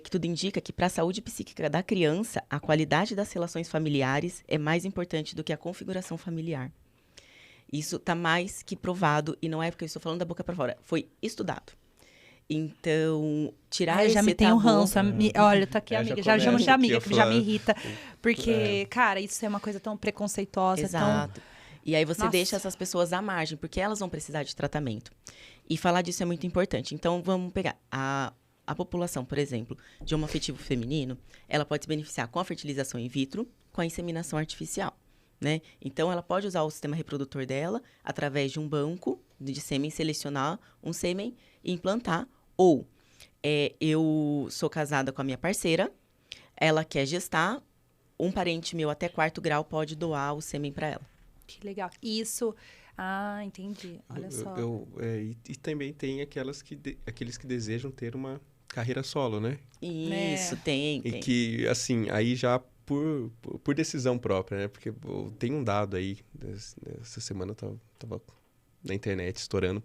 que tudo indica que para a saúde psíquica da criança, a qualidade das relações familiares é mais importante do que a configuração familiar. Isso está mais que provado, e não é porque eu estou falando da boca para fora, foi estudado. Então, tirar esse tabu... Já me tem um ranço. Olha, tá aqui a amiga. Já chamo de amiga, que já me irrita. Porque, cara, isso é uma coisa tão preconceituosa. Exato. E aí você deixa essas pessoas à margem, porque elas vão precisar de tratamento. E falar disso é muito importante. Então, vamos pegar a população, por exemplo, de homoafetivo feminino, ela pode se beneficiar com a fertilização in vitro, com a inseminação artificial, né? Então, ela pode usar o sistema reprodutor dela, através de um banco de sêmen, selecionar um sêmen e implantar. Ou eu sou casada com a minha parceira, ela quer gestar, um parente meu até 4º grau pode doar o sêmen para ela. Que legal. Isso... entendi. Olha só. E também tem aqueles que desejam ter uma carreira solo, né? Isso, tem. E que, assim, aí já por decisão própria, né? Porque tem um dado aí, essa semana eu tava na internet estourando,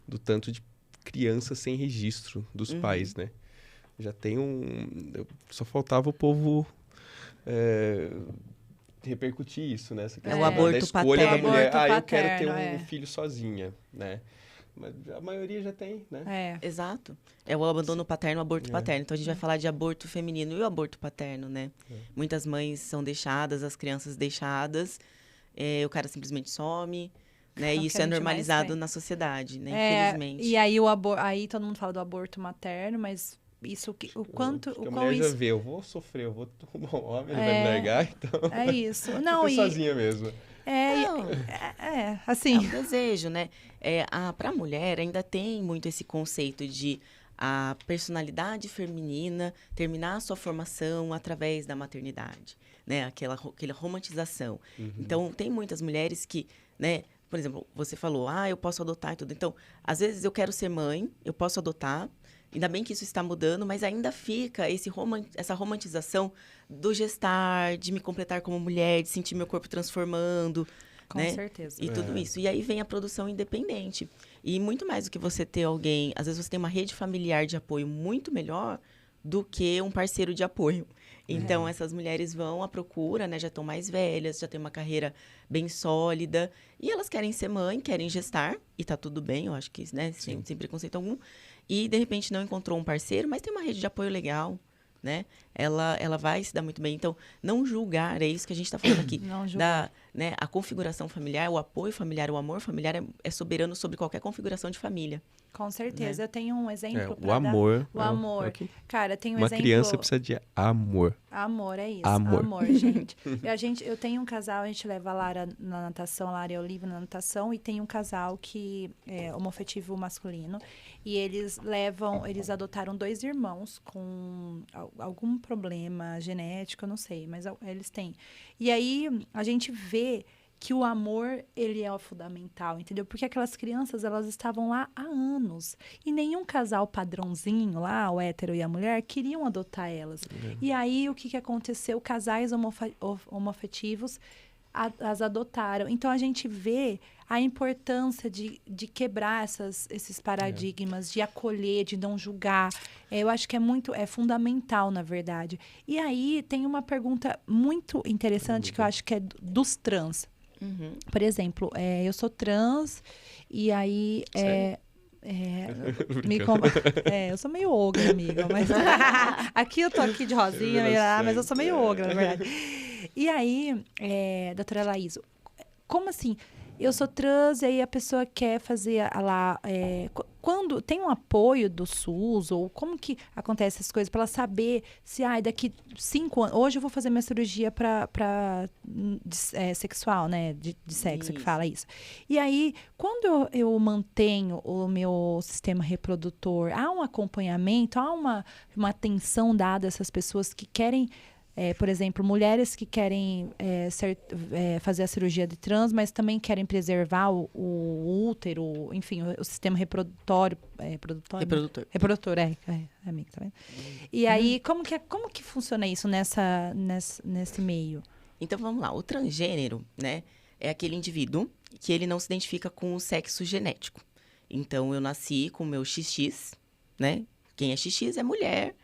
do tanto de crianças sem registro dos pais, né? Já tem só faltava o povo repercutir isso, né? Essa o aborto da escolha paterno. da mulher. Aborto Eu quero ter paterno, um filho sozinha, né? Mas a maioria já tem, né? Exato. É o abandono paterno, o aborto paterno. Então, a gente vai falar de aborto feminino e o aborto paterno, né? Muitas mães são deixadas, as crianças deixadas, o cara simplesmente some, né? E isso é normalizado na sociedade, né? Infelizmente. E aí, aí todo mundo fala do aborto materno, mas... Isso, o quanto... A mulher já vê, eu vou sofrer, eu vou arrumar um homem, ele vai me largar, então... É isso. Não, eu tô sozinha mesmo. Assim... É um desejo, né? Pra mulher ainda tem muito esse conceito de a personalidade feminina terminar a sua formação através da maternidade, né? Aquela romantização. Então, tem muitas mulheres que, né? Por exemplo, você falou, eu posso adotar e tudo. Então, às vezes eu quero ser mãe, eu posso adotar. Ainda bem que isso está mudando, mas ainda fica essa romantização do gestar, de me completar como mulher, de sentir meu corpo transformando. Com certeza. E tudo isso. E aí vem a produção independente. E muito mais do que você ter alguém... Às vezes você tem uma rede familiar de apoio muito melhor do que um parceiro de apoio. Então, essas mulheres vão à procura, né? Já estão mais velhas, já têm uma carreira bem sólida. E elas querem ser mãe, querem gestar. E tá tudo bem, eu acho que, né? Sem preconceito algum. E, de repente, não encontrou um parceiro, mas tem uma rede de apoio legal, né? Ela vai se dar muito bem. Então, não julgar, é isso que a gente está falando aqui. Não julgar. Né, a configuração familiar, o apoio familiar, o amor familiar é soberano sobre qualquer configuração de família. Com certeza. Né? Eu tenho um exemplo o amor. O amor. Cara, tem um Uma exemplo... criança precisa de amor. Amor, é isso. Amor, gente. Eu tenho um casal, a gente leva a Lara na natação, a Lara e a Olivia na natação, e tem um casal que é homoafetivo masculino, e eles adotaram 2 irmãos com algum problema genético, eu não sei, mas eles têm. E aí, a gente vê que o amor, ele é o fundamental, entendeu? Porque aquelas crianças, elas estavam lá há anos. E nenhum casal padrãozinho lá, o hétero e a mulher, queriam adotar elas. E aí, o que aconteceu? Casais homoafetivos as adotaram. Então, a gente vê a importância de quebrar esses paradigmas, de acolher, de não julgar. Eu acho que é fundamental, na verdade. E aí, tem uma pergunta muito interessante que eu acho que é dos trans. Uhum. Por exemplo, eu sou trans e aí eu sou meio ogra, amiga, mas aqui eu tô aqui de rosinha, mas eu sou meio ogra, na verdade. E aí, doutora Laís, como assim? Eu sou trans e aí a pessoa quer fazer lá... quando tem um apoio do SUS, ou como que acontece essas coisas, para ela saber se daqui 5 anos... Hoje eu vou fazer minha cirurgia sexual, né? De sexo, que fala isso. E aí, quando eu mantenho o meu sistema reprodutor, há um acompanhamento, há uma atenção dada a essas pessoas que querem... por exemplo, mulheres que querem fazer a cirurgia de trans, mas também querem preservar o útero, enfim, o sistema reprodutor. Reprodutor, amiga, tá vendo? E aí, como que funciona isso nesse meio? Então, vamos lá. O transgênero, né, é aquele indivíduo que ele não se identifica com o sexo genético. Então, eu nasci com o meu XX, né? Quem é XX é mulher,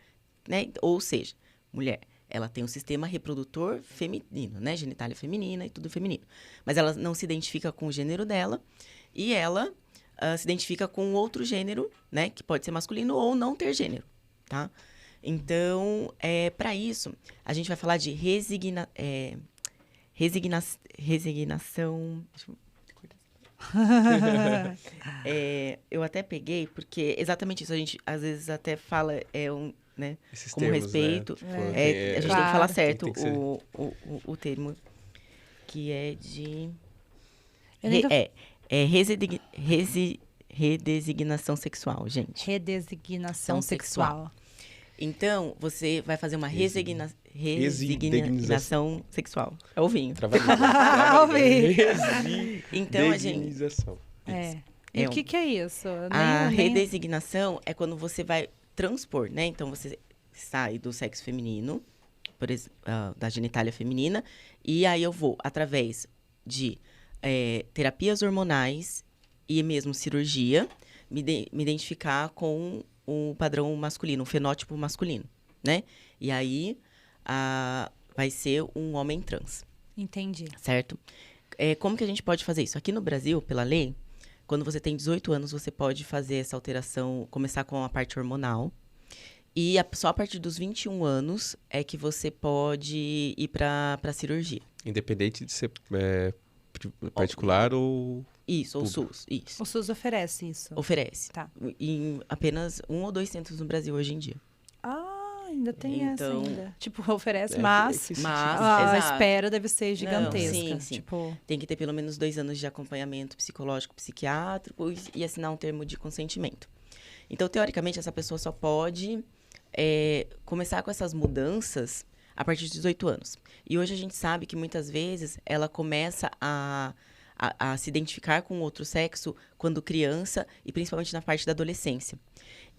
né? Ou seja, mulher. Ela tem um sistema reprodutor feminino, né? Genitália feminina e tudo feminino. Mas ela não se identifica com o gênero dela e ela se identifica com outro gênero, né? Que pode ser masculino ou não ter gênero, tá? Então, para isso, a gente vai falar de resignação... eu até peguei, porque exatamente isso, a gente às vezes até fala... né? Como termos, respeito, né? a gente tem que falar certo o termo, que é de... redesignação sexual, gente. Redesignação sexual. Então, você vai fazer uma resignação sexual. É o vinho. Então, a gente... E o que é isso? A redesignação é quando você vai transpor, né? Então, você sai do sexo feminino, por exemplo, da genitália feminina, e aí eu vou, através de terapias hormonais e mesmo cirurgia, me identificar com o padrão masculino, o fenótipo masculino, né? E aí, vai ser um homem trans. Entendi. Certo? Como que a gente pode fazer isso? Aqui no Brasil, pela lei, quando você tem 18 anos, você pode fazer essa alteração, começar com a parte hormonal. E só a partir dos 21 anos é que você pode ir para cirurgia. Independente de ser particular ou... Isso, ou SUS. Isso. O SUS oferece isso? Oferece. Tá. Em apenas 1 ou 2 centros no Brasil hoje em dia. Ainda tem essa ainda. Tipo, oferece, mas a espera deve ser gigantesca. Não, sim. Tipo... Tem que ter pelo menos 2 anos de acompanhamento psicológico, psiquiátrico e assinar um termo de consentimento. Então, teoricamente, essa pessoa só pode começar com essas mudanças a partir de 18 anos. E hoje a gente sabe que muitas vezes ela começa a se identificar com outro sexo quando criança e principalmente na parte da adolescência.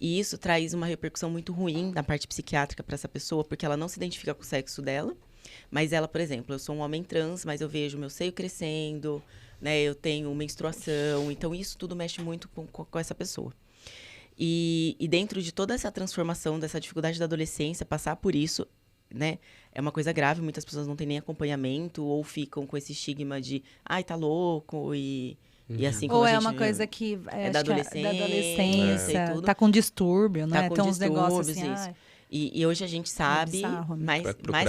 E isso traz uma repercussão muito ruim na parte psiquiátrica para essa pessoa, porque ela não se identifica com o sexo dela, mas ela, por exemplo, eu sou um homem trans, mas eu vejo meu seio crescendo, né? Eu tenho menstruação, então isso tudo mexe muito com essa pessoa. E dentro de toda essa transformação, dessa dificuldade da adolescência, passar por isso, né? É uma coisa grave, muitas pessoas não têm nem acompanhamento ou ficam com esse estigma de, tá louco e assim como ou a gente uma coisa que da adolescência e tudo. Tá com distúrbio, né? Tá com distúrbios, uns negócios assim. E hoje a gente sabe, mais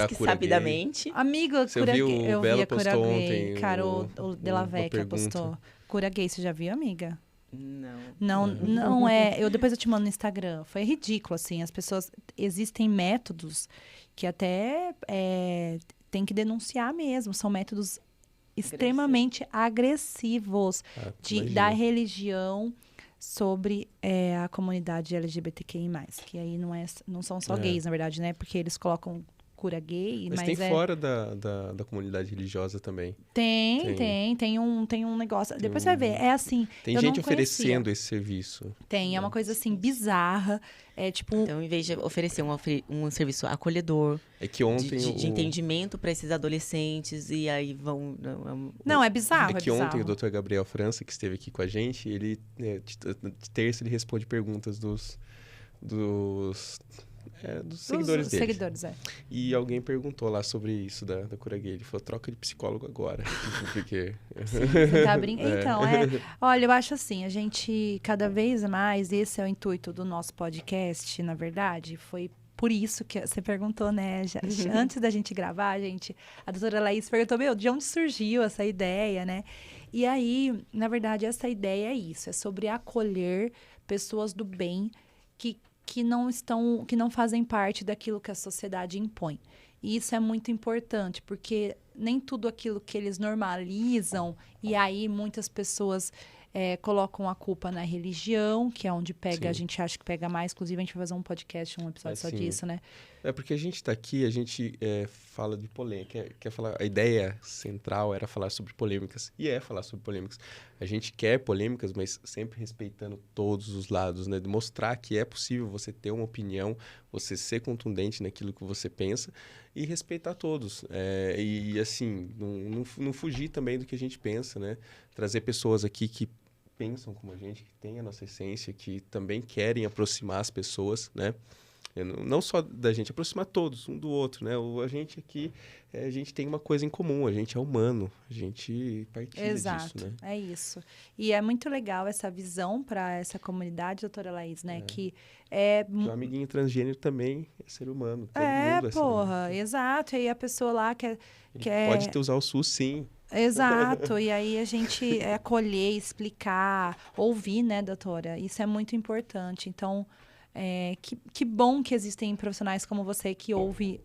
que sabidamente... Amiga, você viu, eu vi a Cura Gay. Cara, o Della Vecchia postou. Cura Gay, você já viu, amiga? Não é. Depois eu te mando no Instagram. Foi ridículo, assim. As pessoas... Existem métodos que até tem que denunciar mesmo. São métodos extremamente agressivos da religião sobre a comunidade LGBTQI+. Que aí não são só gays, na verdade, né? Porque eles colocam cura gay, mas tem fora da comunidade religiosa também. Tem um negócio. Depois você vai ver, é assim. Tem gente oferecendo esse serviço. É uma coisa assim bizarra. É tipo. Então, em vez de oferecer um serviço acolhedor, que ontem de entendimento para esses adolescentes, e aí vão. Não, é bizarro. É que ontem o Dr. Gabriel França, que esteve aqui com a gente, ele de terça ele responde perguntas dos seguidores dele. E alguém perguntou lá sobre isso da cura gay. Ele falou, troca de psicólogo agora. Porque... Sim, você tá brincando. Então, olha, eu acho assim, a gente, cada vez mais, esse é o intuito do nosso podcast, na verdade, foi por isso que você perguntou, né? Antes da gente gravar, a doutora Laís perguntou, de onde surgiu essa ideia, né? E aí, na verdade, essa ideia é isso, é sobre acolher pessoas do bem que não fazem parte daquilo que a sociedade impõe. E isso é muito importante, porque nem tudo aquilo que eles normalizam, e aí muitas pessoas colocam a culpa na religião, que é onde pega, a gente acha que pega mais. Inclusive, a gente vai fazer um podcast, um episódio só disso, né? É porque a gente está aqui, a gente fala de polêmica, quer falar, a ideia central era falar sobre polêmicas, e falar sobre polêmicas. A gente quer polêmicas, mas sempre respeitando todos os lados, né? De mostrar que é possível você ter uma opinião, você ser contundente naquilo que você pensa e respeitar todos. E assim, não fugir também do que a gente pensa, né? Trazer pessoas aqui que pensam como a gente, que têm a nossa essência, que também querem aproximar as pessoas, né? Não só da gente, aproximar todos, um do outro, né? A gente aqui, a gente tem uma coisa em comum, a gente é humano, a gente partilha disso, né? É isso. E é muito legal essa visão para essa comunidade, doutora Laís, né? Que o amiguinho transgênero também é ser humano, todo mundo é ser humano. Exato. E aí a pessoa lá quer... Pode usar o SUS, sim. Exato, e aí a gente acolher, explicar, ouvir, né, doutora? Isso é muito importante. Então, que bom que existem profissionais como você que ouve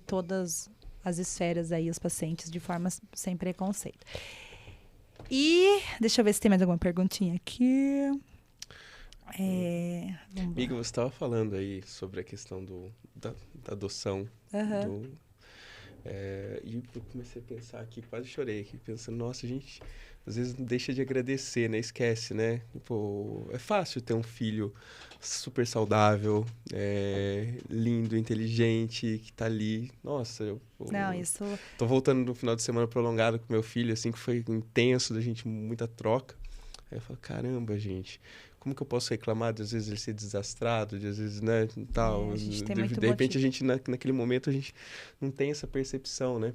todas as esferas aí, os pacientes, de forma sem preconceito. E deixa eu ver se tem mais alguma perguntinha aqui. Amiga, você estava falando aí sobre a questão da adoção e eu comecei a pensar aqui, quase chorei aqui, pensando, nossa, a gente às vezes deixa de agradecer, né? Esquece, né? Pô, é fácil ter um filho super saudável, lindo, inteligente, que tá ali. Nossa, tô voltando no final de semana prolongado com meu filho, assim, que foi intenso, da gente, muita troca. Aí eu falo, caramba, gente, como que eu posso reclamar de, às vezes, ele ser desastrado, de, às vezes, né, tal. De repente, a gente, naquele momento, a gente não tem essa percepção, né?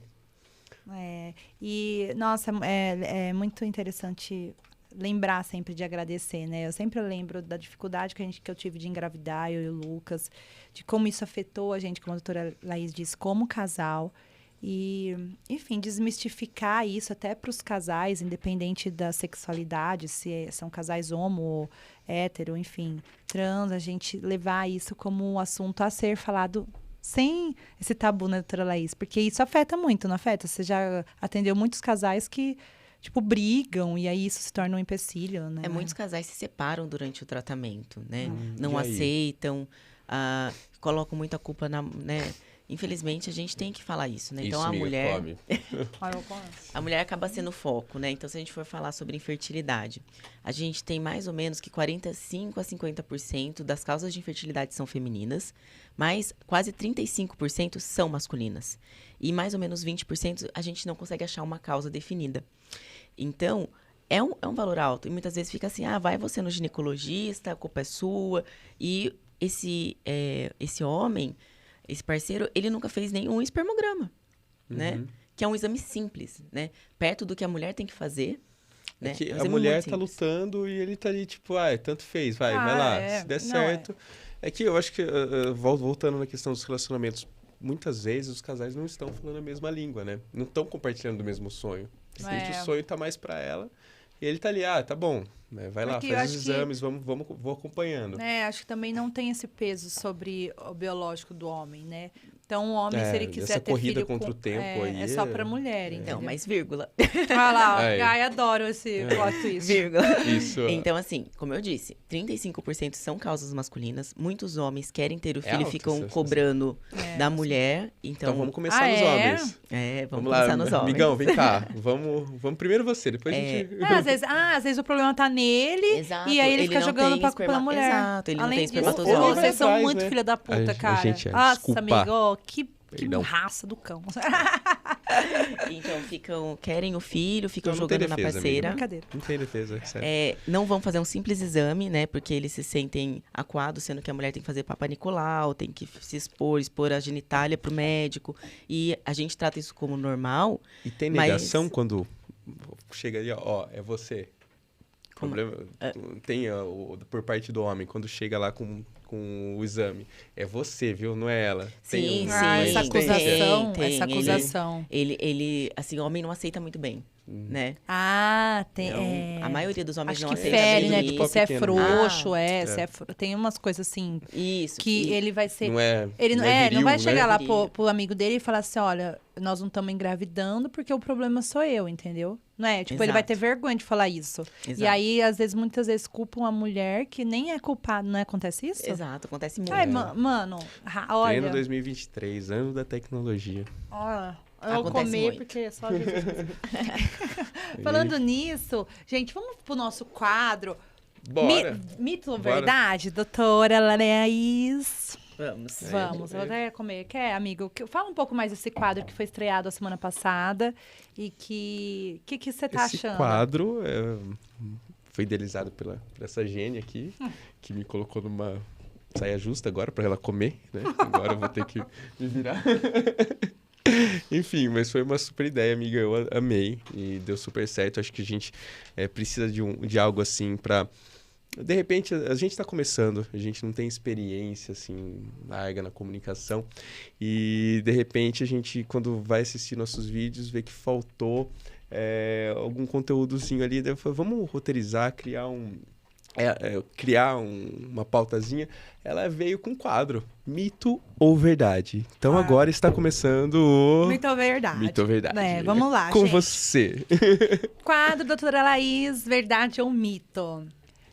E, nossa, é muito interessante lembrar sempre de agradecer, né? Eu sempre lembro da dificuldade que eu tive de engravidar, eu e o Lucas, de como isso afetou a gente, como a doutora Laís disse, como casal. E, enfim, desmistificar isso até para os casais, independente da sexualidade, se são casais homo, hétero, enfim, trans, a gente levar isso como um assunto a ser falado sem esse tabu, né, doutora Laís? Porque isso afeta muito, não afeta? Você já atendeu muitos casais que, tipo, brigam e aí isso se torna um empecilho, né? Muitos casais se separam durante o tratamento, né? Não aceitam, colocam muita culpa né? Infelizmente, a gente tem que falar isso, né? Então, a mulher acaba sendo o foco, né? Então, se a gente for falar sobre infertilidade, a gente tem mais ou menos que 45% a 50% das causas de infertilidade são femininas, mas quase 35% são masculinas. E mais ou menos 20% a gente não consegue achar uma causa definida. Então, é um valor alto. E muitas vezes fica assim, vai você no ginecologista, a culpa é sua. E esse homem... Esse parceiro, ele nunca fez nenhum espermograma, né? Que é um exame simples, né? Perto do que a mulher tem que fazer, né? A mulher tá lutando e ele tá ali, tipo, tanto fez, vai lá. Se der certo, É que eu acho que, voltando na questão dos relacionamentos, muitas vezes os casais não estão falando a mesma língua, né? Não estão compartilhando o mesmo sonho. O sonho tá mais para ela e ele tá ali, tá bom, né? Vai lá, faz os exames, vou acompanhando. Acho que também não tem esse peso sobre o biológico do homem, né? Então, o homem, se ele quiser ter corrida filho contra o tempo aí... É só pra mulher, entendeu? Não, mas vírgula. Olha lá, ai, adoro esse plot twist. Vírgula. Isso. Então, assim, como eu disse, 35% são causas masculinas. Muitos homens querem ter o filho e ficam cobrando da mulher. Então vamos começar nos homens. Vamos começar nos homens. Amigão, vem cá. Vamos primeiro você, depois a gente... Às vezes o problema tá nele. Exato. E aí ele fica jogando pra culpa da mulher. Exato, ele não tem espermatozoide. Vocês são muito filha da puta, cara. Nossa, amigo, que raça do cão. Então, querem o filho, ficam jogando na parceira. Não tem defesa, sério. Não vão fazer um simples exame, né? Porque eles se sentem acuados, sendo que a mulher tem que fazer Papa Nicolau, tem que se expor a genitália pro médico. E a gente trata isso como normal. E tem negação quando chega ali, é você. Problema, tem por parte do homem, quando chega lá com o exame. É você, viu? Não é ela. Sim, essa acusação. Essa acusação. Ele, assim, o homem não aceita muito bem, né? Tem. A maioria dos homens não aceita fere, né? bem. Tipo, você é frouxo, tem umas coisas assim. Isso. Que ele vai ser... Ele não vai chegar lá pro amigo dele e falar assim, olha, nós não estamos engravidando porque o problema sou eu, entendeu? Não é? Tipo, ele vai ter vergonha de falar isso. Exato. E aí, muitas vezes, culpam a mulher que nem é culpada, não acontece isso? Exato, acontece muito. Mano, olha... Pleno 2023, ano da tecnologia. Olha, eu vou comer muito. Porque é só Jesus. Falando nisso, gente, vamos pro nosso quadro. Bora. Mito ou verdade, doutora Laís? Vamos. Eu até comer. Quer, amigo? Fala um pouco mais desse quadro que foi estreado a semana passada e que você tá achando? Esse quadro foi idealizado por essa gênia aqui, que me colocou numa saia justa agora para ela comer, né? Agora eu vou ter que me virar. Enfim, mas foi uma super ideia, amiga. Eu amei e deu super certo. Acho que a gente precisa de algo assim para... De repente, a gente está começando, a gente não tem experiência, assim, larga na comunicação. E, de repente, a gente, quando vai assistir nossos vídeos, vê que faltou algum conteúdozinho ali. Daí eu falei, vamos roteirizar, criar uma pautazinha. Ela veio com um quadro, Mito ou Verdade. Então, agora está começando o... Mito ou Verdade. Mito ou Verdade. Vamos lá, com gente. você. Quadro, doutora Laís, Verdade ou Mito?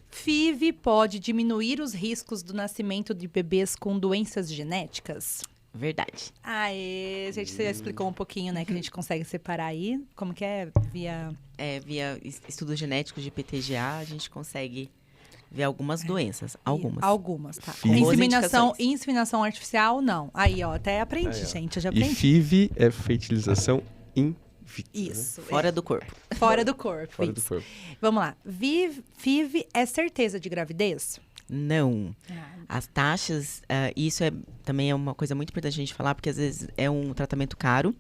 FIV pode diminuir os riscos do nascimento de bebês com doenças genéticas? Verdade. Aê, gente, você já explicou um pouquinho, né? Que a gente consegue separar aí. Como que é? Via estudos genéticos de PTGA, a gente consegue ver algumas doenças. Algumas, tá. Inseminação artificial, não. Aí, até aprendi, gente. Eu já aprendi. E FIV é fertilização in vitro. Isso. Fora do corpo. Fora do corpo. Fora do corpo. Vamos lá. FIV é certeza de gravidez? Não. As taxas, isso também é uma coisa muito importante a gente falar, porque às vezes é um tratamento caro,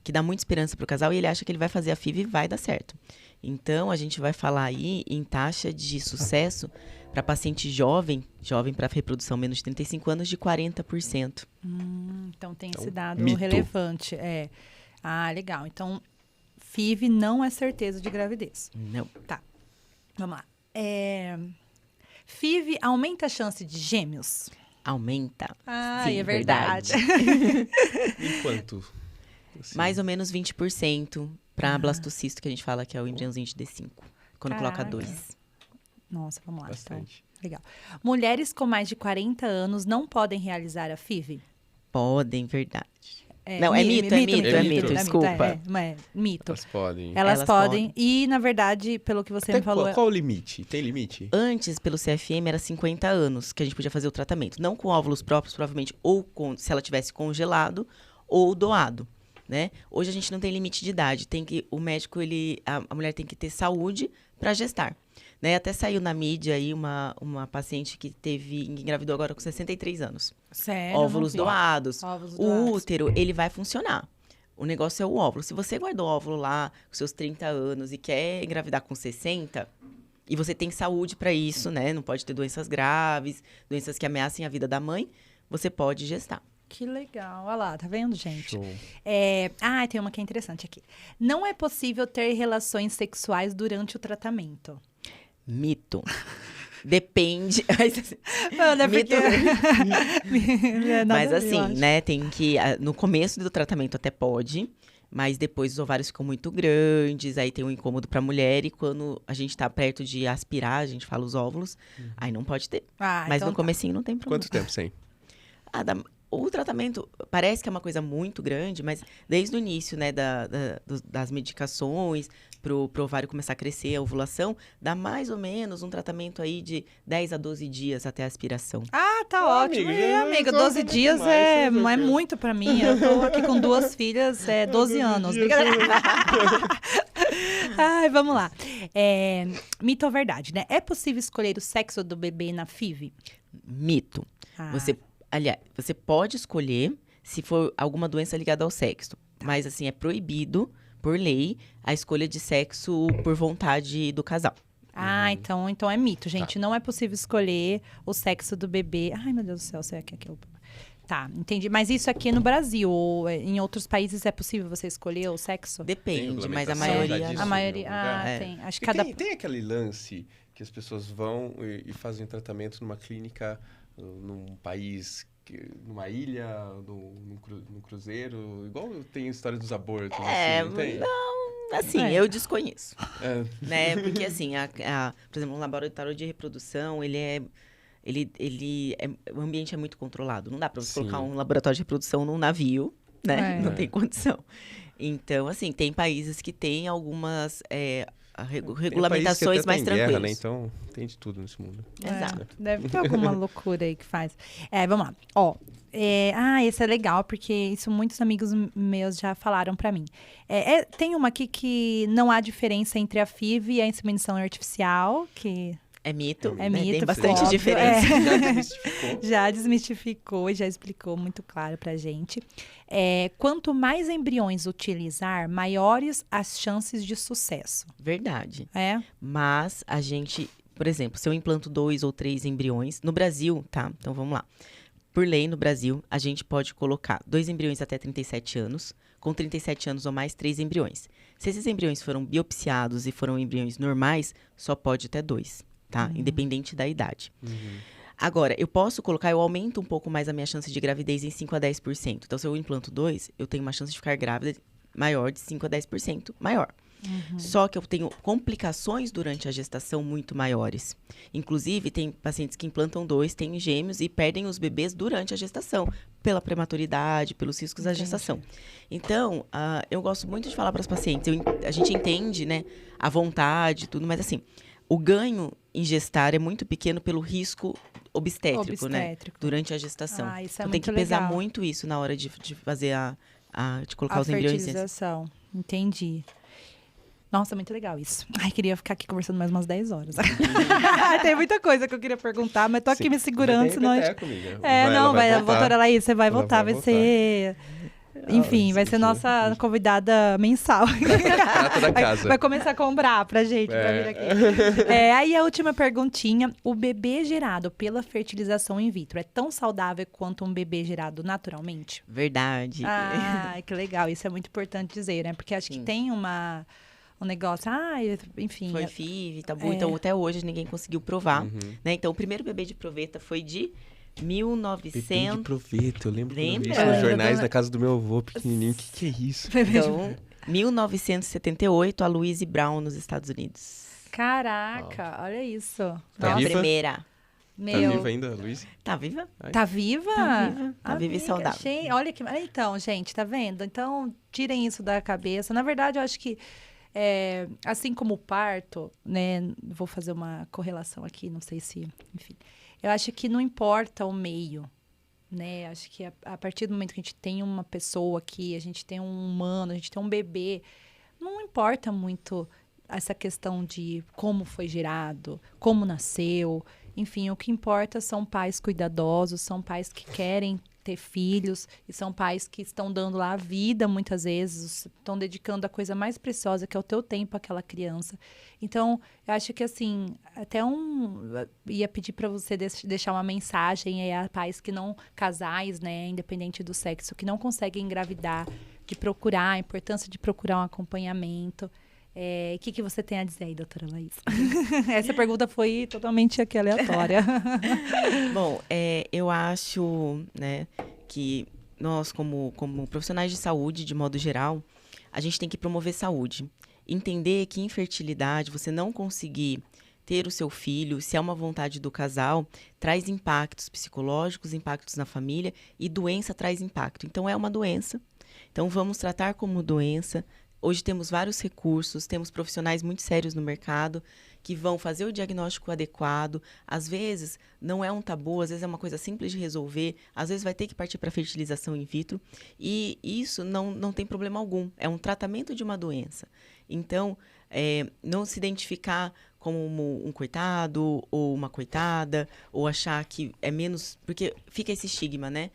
que dá muita esperança para o casal, e ele acha que ele vai fazer a FIV e vai dar certo. Então, a gente vai falar aí em taxa de sucesso para paciente jovem para reprodução menos de 35 anos, de 40%. Então, tem esse dado relevante. Legal. Então, FIV não é certeza de gravidez. Não. Tá. Vamos lá. FIV aumenta a chance de gêmeos? Aumenta. Sim, é verdade. Enquanto? Assim. Mais ou menos 20% para blastocisto, que a gente fala que é o embriãozinho de D5. Quando coloca 2. Nossa, vamos lá. Bastante. Então, legal. Mulheres com mais de 40 anos não podem realizar a FIV? Podem, verdade. Não, é mito, desculpa. Mito. Elas podem. Elas podem. E, na verdade, pelo que você me falou... Qual o limite? Tem limite? Antes, pelo CFM, era 50 anos que a gente podia fazer o tratamento. Não com óvulos próprios, provavelmente, ou se ela tivesse congelado ou doado, né? Hoje a gente não tem limite de idade. O médico, a mulher tem que ter saúde para gestar. Né? Até saiu na mídia aí uma paciente que engravidou agora com 63 anos. Sério? Óvulos doados. O útero, ele vai funcionar. O negócio é o óvulo. Se você guardou o óvulo lá com seus 30 anos e quer engravidar com 60, e você tem saúde para isso, né? Não pode ter doenças graves, doenças que ameacem a vida da mãe, você pode gestar. Que legal. Olha lá, tá vendo, gente? Show. Tem uma que é interessante aqui. Não é possível ter relações sexuais durante o tratamento. Mito. Depende. Mano, Mito. Mas assim, assim, né, tem que... No começo do tratamento até pode, mas depois os ovários ficam muito grandes, aí tem um incômodo pra mulher, e quando a gente tá perto de aspirar, a gente fala os óvulos, aí não pode ter. Mas então no comecinho não tem problema. Quanto tempo sem? O tratamento parece que é uma coisa muito grande, mas desde o início, né, das medicações, pro ovário começar a crescer, a ovulação, dá mais ou menos um tratamento aí de 10 a 12 dias até a aspiração. Tá ótimo. Amiga, 12 dias é muito pra mim. Eu tô aqui com 2 filhas, 12 anos. Ai, vamos lá. Mito ou verdade, né? É possível escolher o sexo do bebê na FIV? Mito. Você pode escolher se for alguma doença ligada ao sexo. Mas, assim, é proibido, por lei, a escolha de sexo por vontade do casal. Então é mito, gente. Não é possível escolher o sexo do bebê. Ai, meu Deus do céu, será que é aquilo? Tá, entendi. Mas isso aqui no Brasil, ou em outros países, é possível você escolher o sexo? Depende, mas a maioria... A maioria, tem. Acho que tem aquele lance que as pessoas vão e fazem tratamento numa clínica, num país, numa ilha, num cruzeiro, igual tem a história dos abortos, assim, não tem? Não, assim, eu desconheço, né, porque assim, por exemplo, um laboratório de reprodução, o ambiente é muito controlado, não dá pra você colocar um laboratório de reprodução num navio, né, não tem condição. Então, assim, tem países que têm algumas... regulamentações mais tranquilas. Guerra, né? Então, tem de tudo nesse mundo. Exato. Deve ter alguma loucura aí que faz. Vamos lá. Esse é legal, porque isso muitos amigos meus já falaram pra mim. Tem uma aqui que não há diferença entre a FIV e a inseminação artificial, que... É mito, né? Tem bastante diferença. Já desmistificou e já explicou muito claro pra gente. Quanto mais embriões utilizar, maiores as chances de sucesso. Verdade. Mas a gente, por exemplo, se eu implanto 2 ou 3 embriões, no Brasil, tá? Então vamos lá. Por lei, no Brasil, a gente pode colocar 2 embriões até 37 anos, com 37 anos ou mais, 3 embriões. Se esses embriões foram biopsiados e foram embriões normais, só pode até 2. Tá? Independente da idade. Agora, eu aumento um pouco mais a minha chance de gravidez em 5 a 10%. Então, se eu implanto 2, eu tenho uma chance de ficar grávida maior de 5 a 10% maior. Só que eu tenho complicações durante a gestação muito maiores. Inclusive, tem pacientes que implantam 2, têm gêmeos e perdem os bebês durante a gestação, pela prematuridade, pelos riscos da gestação. Então, eu gosto muito de falar para os pacientes, a gente entende, né, a vontade, tudo, mas assim, o ganho em gestar é muito pequeno pelo risco obstétrico, né? Durante a gestação. Isso é então, tem que pesar muito isso na hora de fazer de colocar os embriões. A fertilização. Entendi. Nossa, muito legal isso. Queria ficar aqui conversando mais umas 10 horas. Tem muita coisa que eu queria perguntar, mas tô aqui me segurando, senão... A doutora Laís, você vai voltar, vai ser... Enfim, vai ser nossa convidada mensal. Da casa. Vai começar a comprar pra gente, pra vir aqui. Aí a última perguntinha. O bebê gerado pela fertilização in vitro é tão saudável quanto um bebê gerado naturalmente? Verdade. Que legal. Isso é muito importante dizer, né? Porque acho que tem um negócio, enfim... Foi FIV, tá bom. Então, até hoje, ninguém conseguiu provar. Né? Então, o primeiro bebê de proveta foi de 1900... Bebê de proveta, eu lembro quando eu vi isso nos jornais na casa do meu avô pequenininho. O que é isso? Então, 1978, a Louise Brown, nos Estados Unidos. Caraca, olha isso. Tá viva? A primeira. Tá viva ainda, Luiz? Tá viva. Tá viva? Tá viva e saudável. Olha que... Então, gente, tá vendo? Então, tirem isso da cabeça. Na verdade, eu acho que assim como o parto, né? Vou fazer uma correlação aqui, não sei se... Enfim. Eu acho que não importa o meio, né? Acho que a partir do momento que a gente tem uma pessoa aqui, a gente tem um humano, a gente tem um bebê, não importa muito essa questão de como foi gerado, como nasceu. Enfim, o que importa são pais cuidadosos, são pais que querem ter filhos, e são pais que estão dando lá a vida, muitas vezes, estão dedicando a coisa mais preciosa, que é o teu tempo àquela criança. Então, eu acho que, assim, ia pedir para você deixar uma mensagem aí a pais que não, casais, né, independente do sexo, que não conseguem engravidar, de procurar, a importância de procurar um acompanhamento. O que você tem a dizer aí, doutora Laís? Essa pergunta foi totalmente aqui aleatória. Bom, eu acho, né, que nós, como profissionais de saúde, de modo geral, a gente tem que promover saúde. Entender que infertilidade, você não conseguir ter o seu filho, se é uma vontade do casal, traz impactos psicológicos, impactos na família, e doença traz impacto. Então, é uma doença. Então, vamos tratar como doença. Hoje temos vários recursos, temos profissionais muito sérios no mercado que vão fazer o diagnóstico adequado. Às vezes, não é um tabu, às vezes é uma coisa simples de resolver, às vezes vai ter que partir para a fertilização in vitro. E isso não tem problema algum, é um tratamento de uma doença. Então, não se identificar como um coitado ou uma coitada, ou achar que é menos... Porque fica esse estigma, né?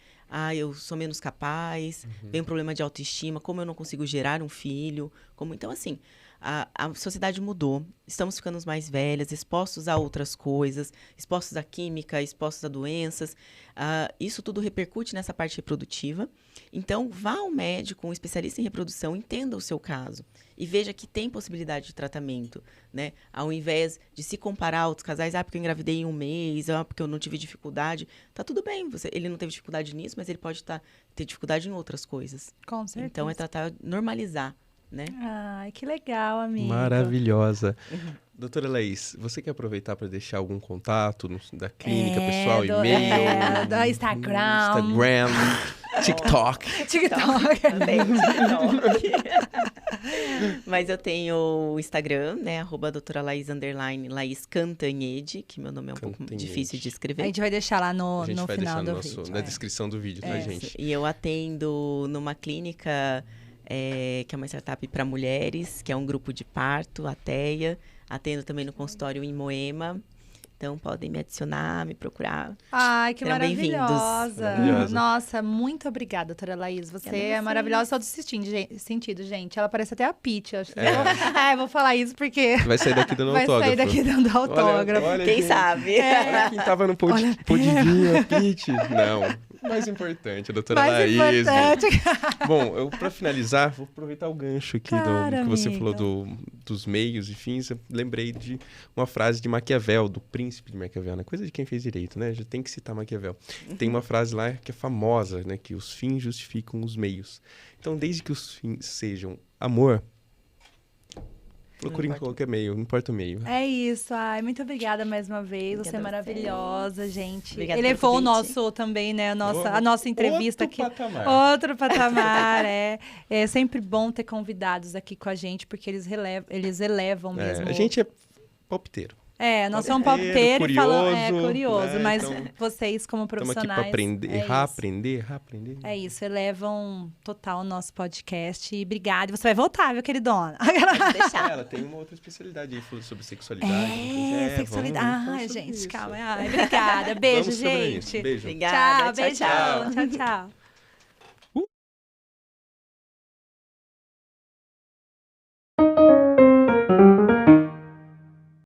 Eu sou menos capaz, tem um problema de autoestima, como eu não consigo gerar um filho. Então, assim, a sociedade mudou, estamos ficando mais velhas, expostos a outras coisas, expostos à química, expostos a doenças. Isso tudo repercute nessa parte reprodutiva. Então, vá ao médico, um especialista em reprodução, entenda o seu caso e veja que tem possibilidade de tratamento, né? Ao invés de se comparar a outros casais, porque eu engravidei em um mês, porque eu não tive dificuldade. Tá tudo bem, ele não teve dificuldade nisso, mas ele pode ter dificuldade em outras coisas. Com certeza. Então, normalizar, né? Ai, que legal, amiga. Maravilhosa. Doutora Laís, você quer aproveitar para deixar algum contato da clínica pessoal, e-mail? Do Instagram. TikTok. Também, Mas eu tenho o Instagram, né? @doutora Laís _Laís Cantanhede, que meu nome é um pouco difícil de escrever. A gente vai deixar lá no final do vídeo. Na descrição do vídeo, tá, gente? E eu atendo numa clínica que é uma startup para mulheres, que é um grupo de parto, a TEA. Atendo também no consultório em Moema. Então, podem me adicionar, me procurar. Ai, que serão maravilhosa. Nossa, muito obrigada, doutora Laís. Você é maravilhosa em todo sentido, gente. Ela parece até a Pitty. Eu vou falar isso porque... Vai sair daqui dando autógrafo. Vai sair daqui dando autógrafo. Olha, quem sabe? Olha quem tava no podinho, a Pitty. Não. Mais importante, a doutora Laís. Bom, para finalizar, vou aproveitar o gancho aqui que você falou dos meios e fins. Eu lembrei de uma frase de Maquiavel, do príncipe de Maquiavel, né? Coisa de quem fez direito, né? Já tem que citar Maquiavel. Tem uma frase lá que é famosa, né? Que os fins justificam os meios. Então, desde que os fins sejam amor, procure em qualquer meio, não importa o meio. É isso. Ai, muito obrigada mais uma vez. Você é maravilhosa, gente. Obrigada. Elevou o nosso também, né? A nossa entrevista aqui. Outro patamar. É sempre bom ter convidados aqui com a gente, porque eles elevam mesmo. A gente é palpiteiro. Nós somos palpiteiro e falamos. Curioso, né? mas então, vocês, como profissionais. Estamos aqui para aprender, errar, aprender. É isso, elevam total o nosso podcast. E obrigada. Você vai voltar, viu, queridona? Pode deixar. Ela tem uma outra especialidade aí, falou sobre sexualidade. Sexualidade. Ai, gente, calma. Ai, obrigada. Beijo, gente. Beijo. Obrigada. Tchau, beijão. Tchau.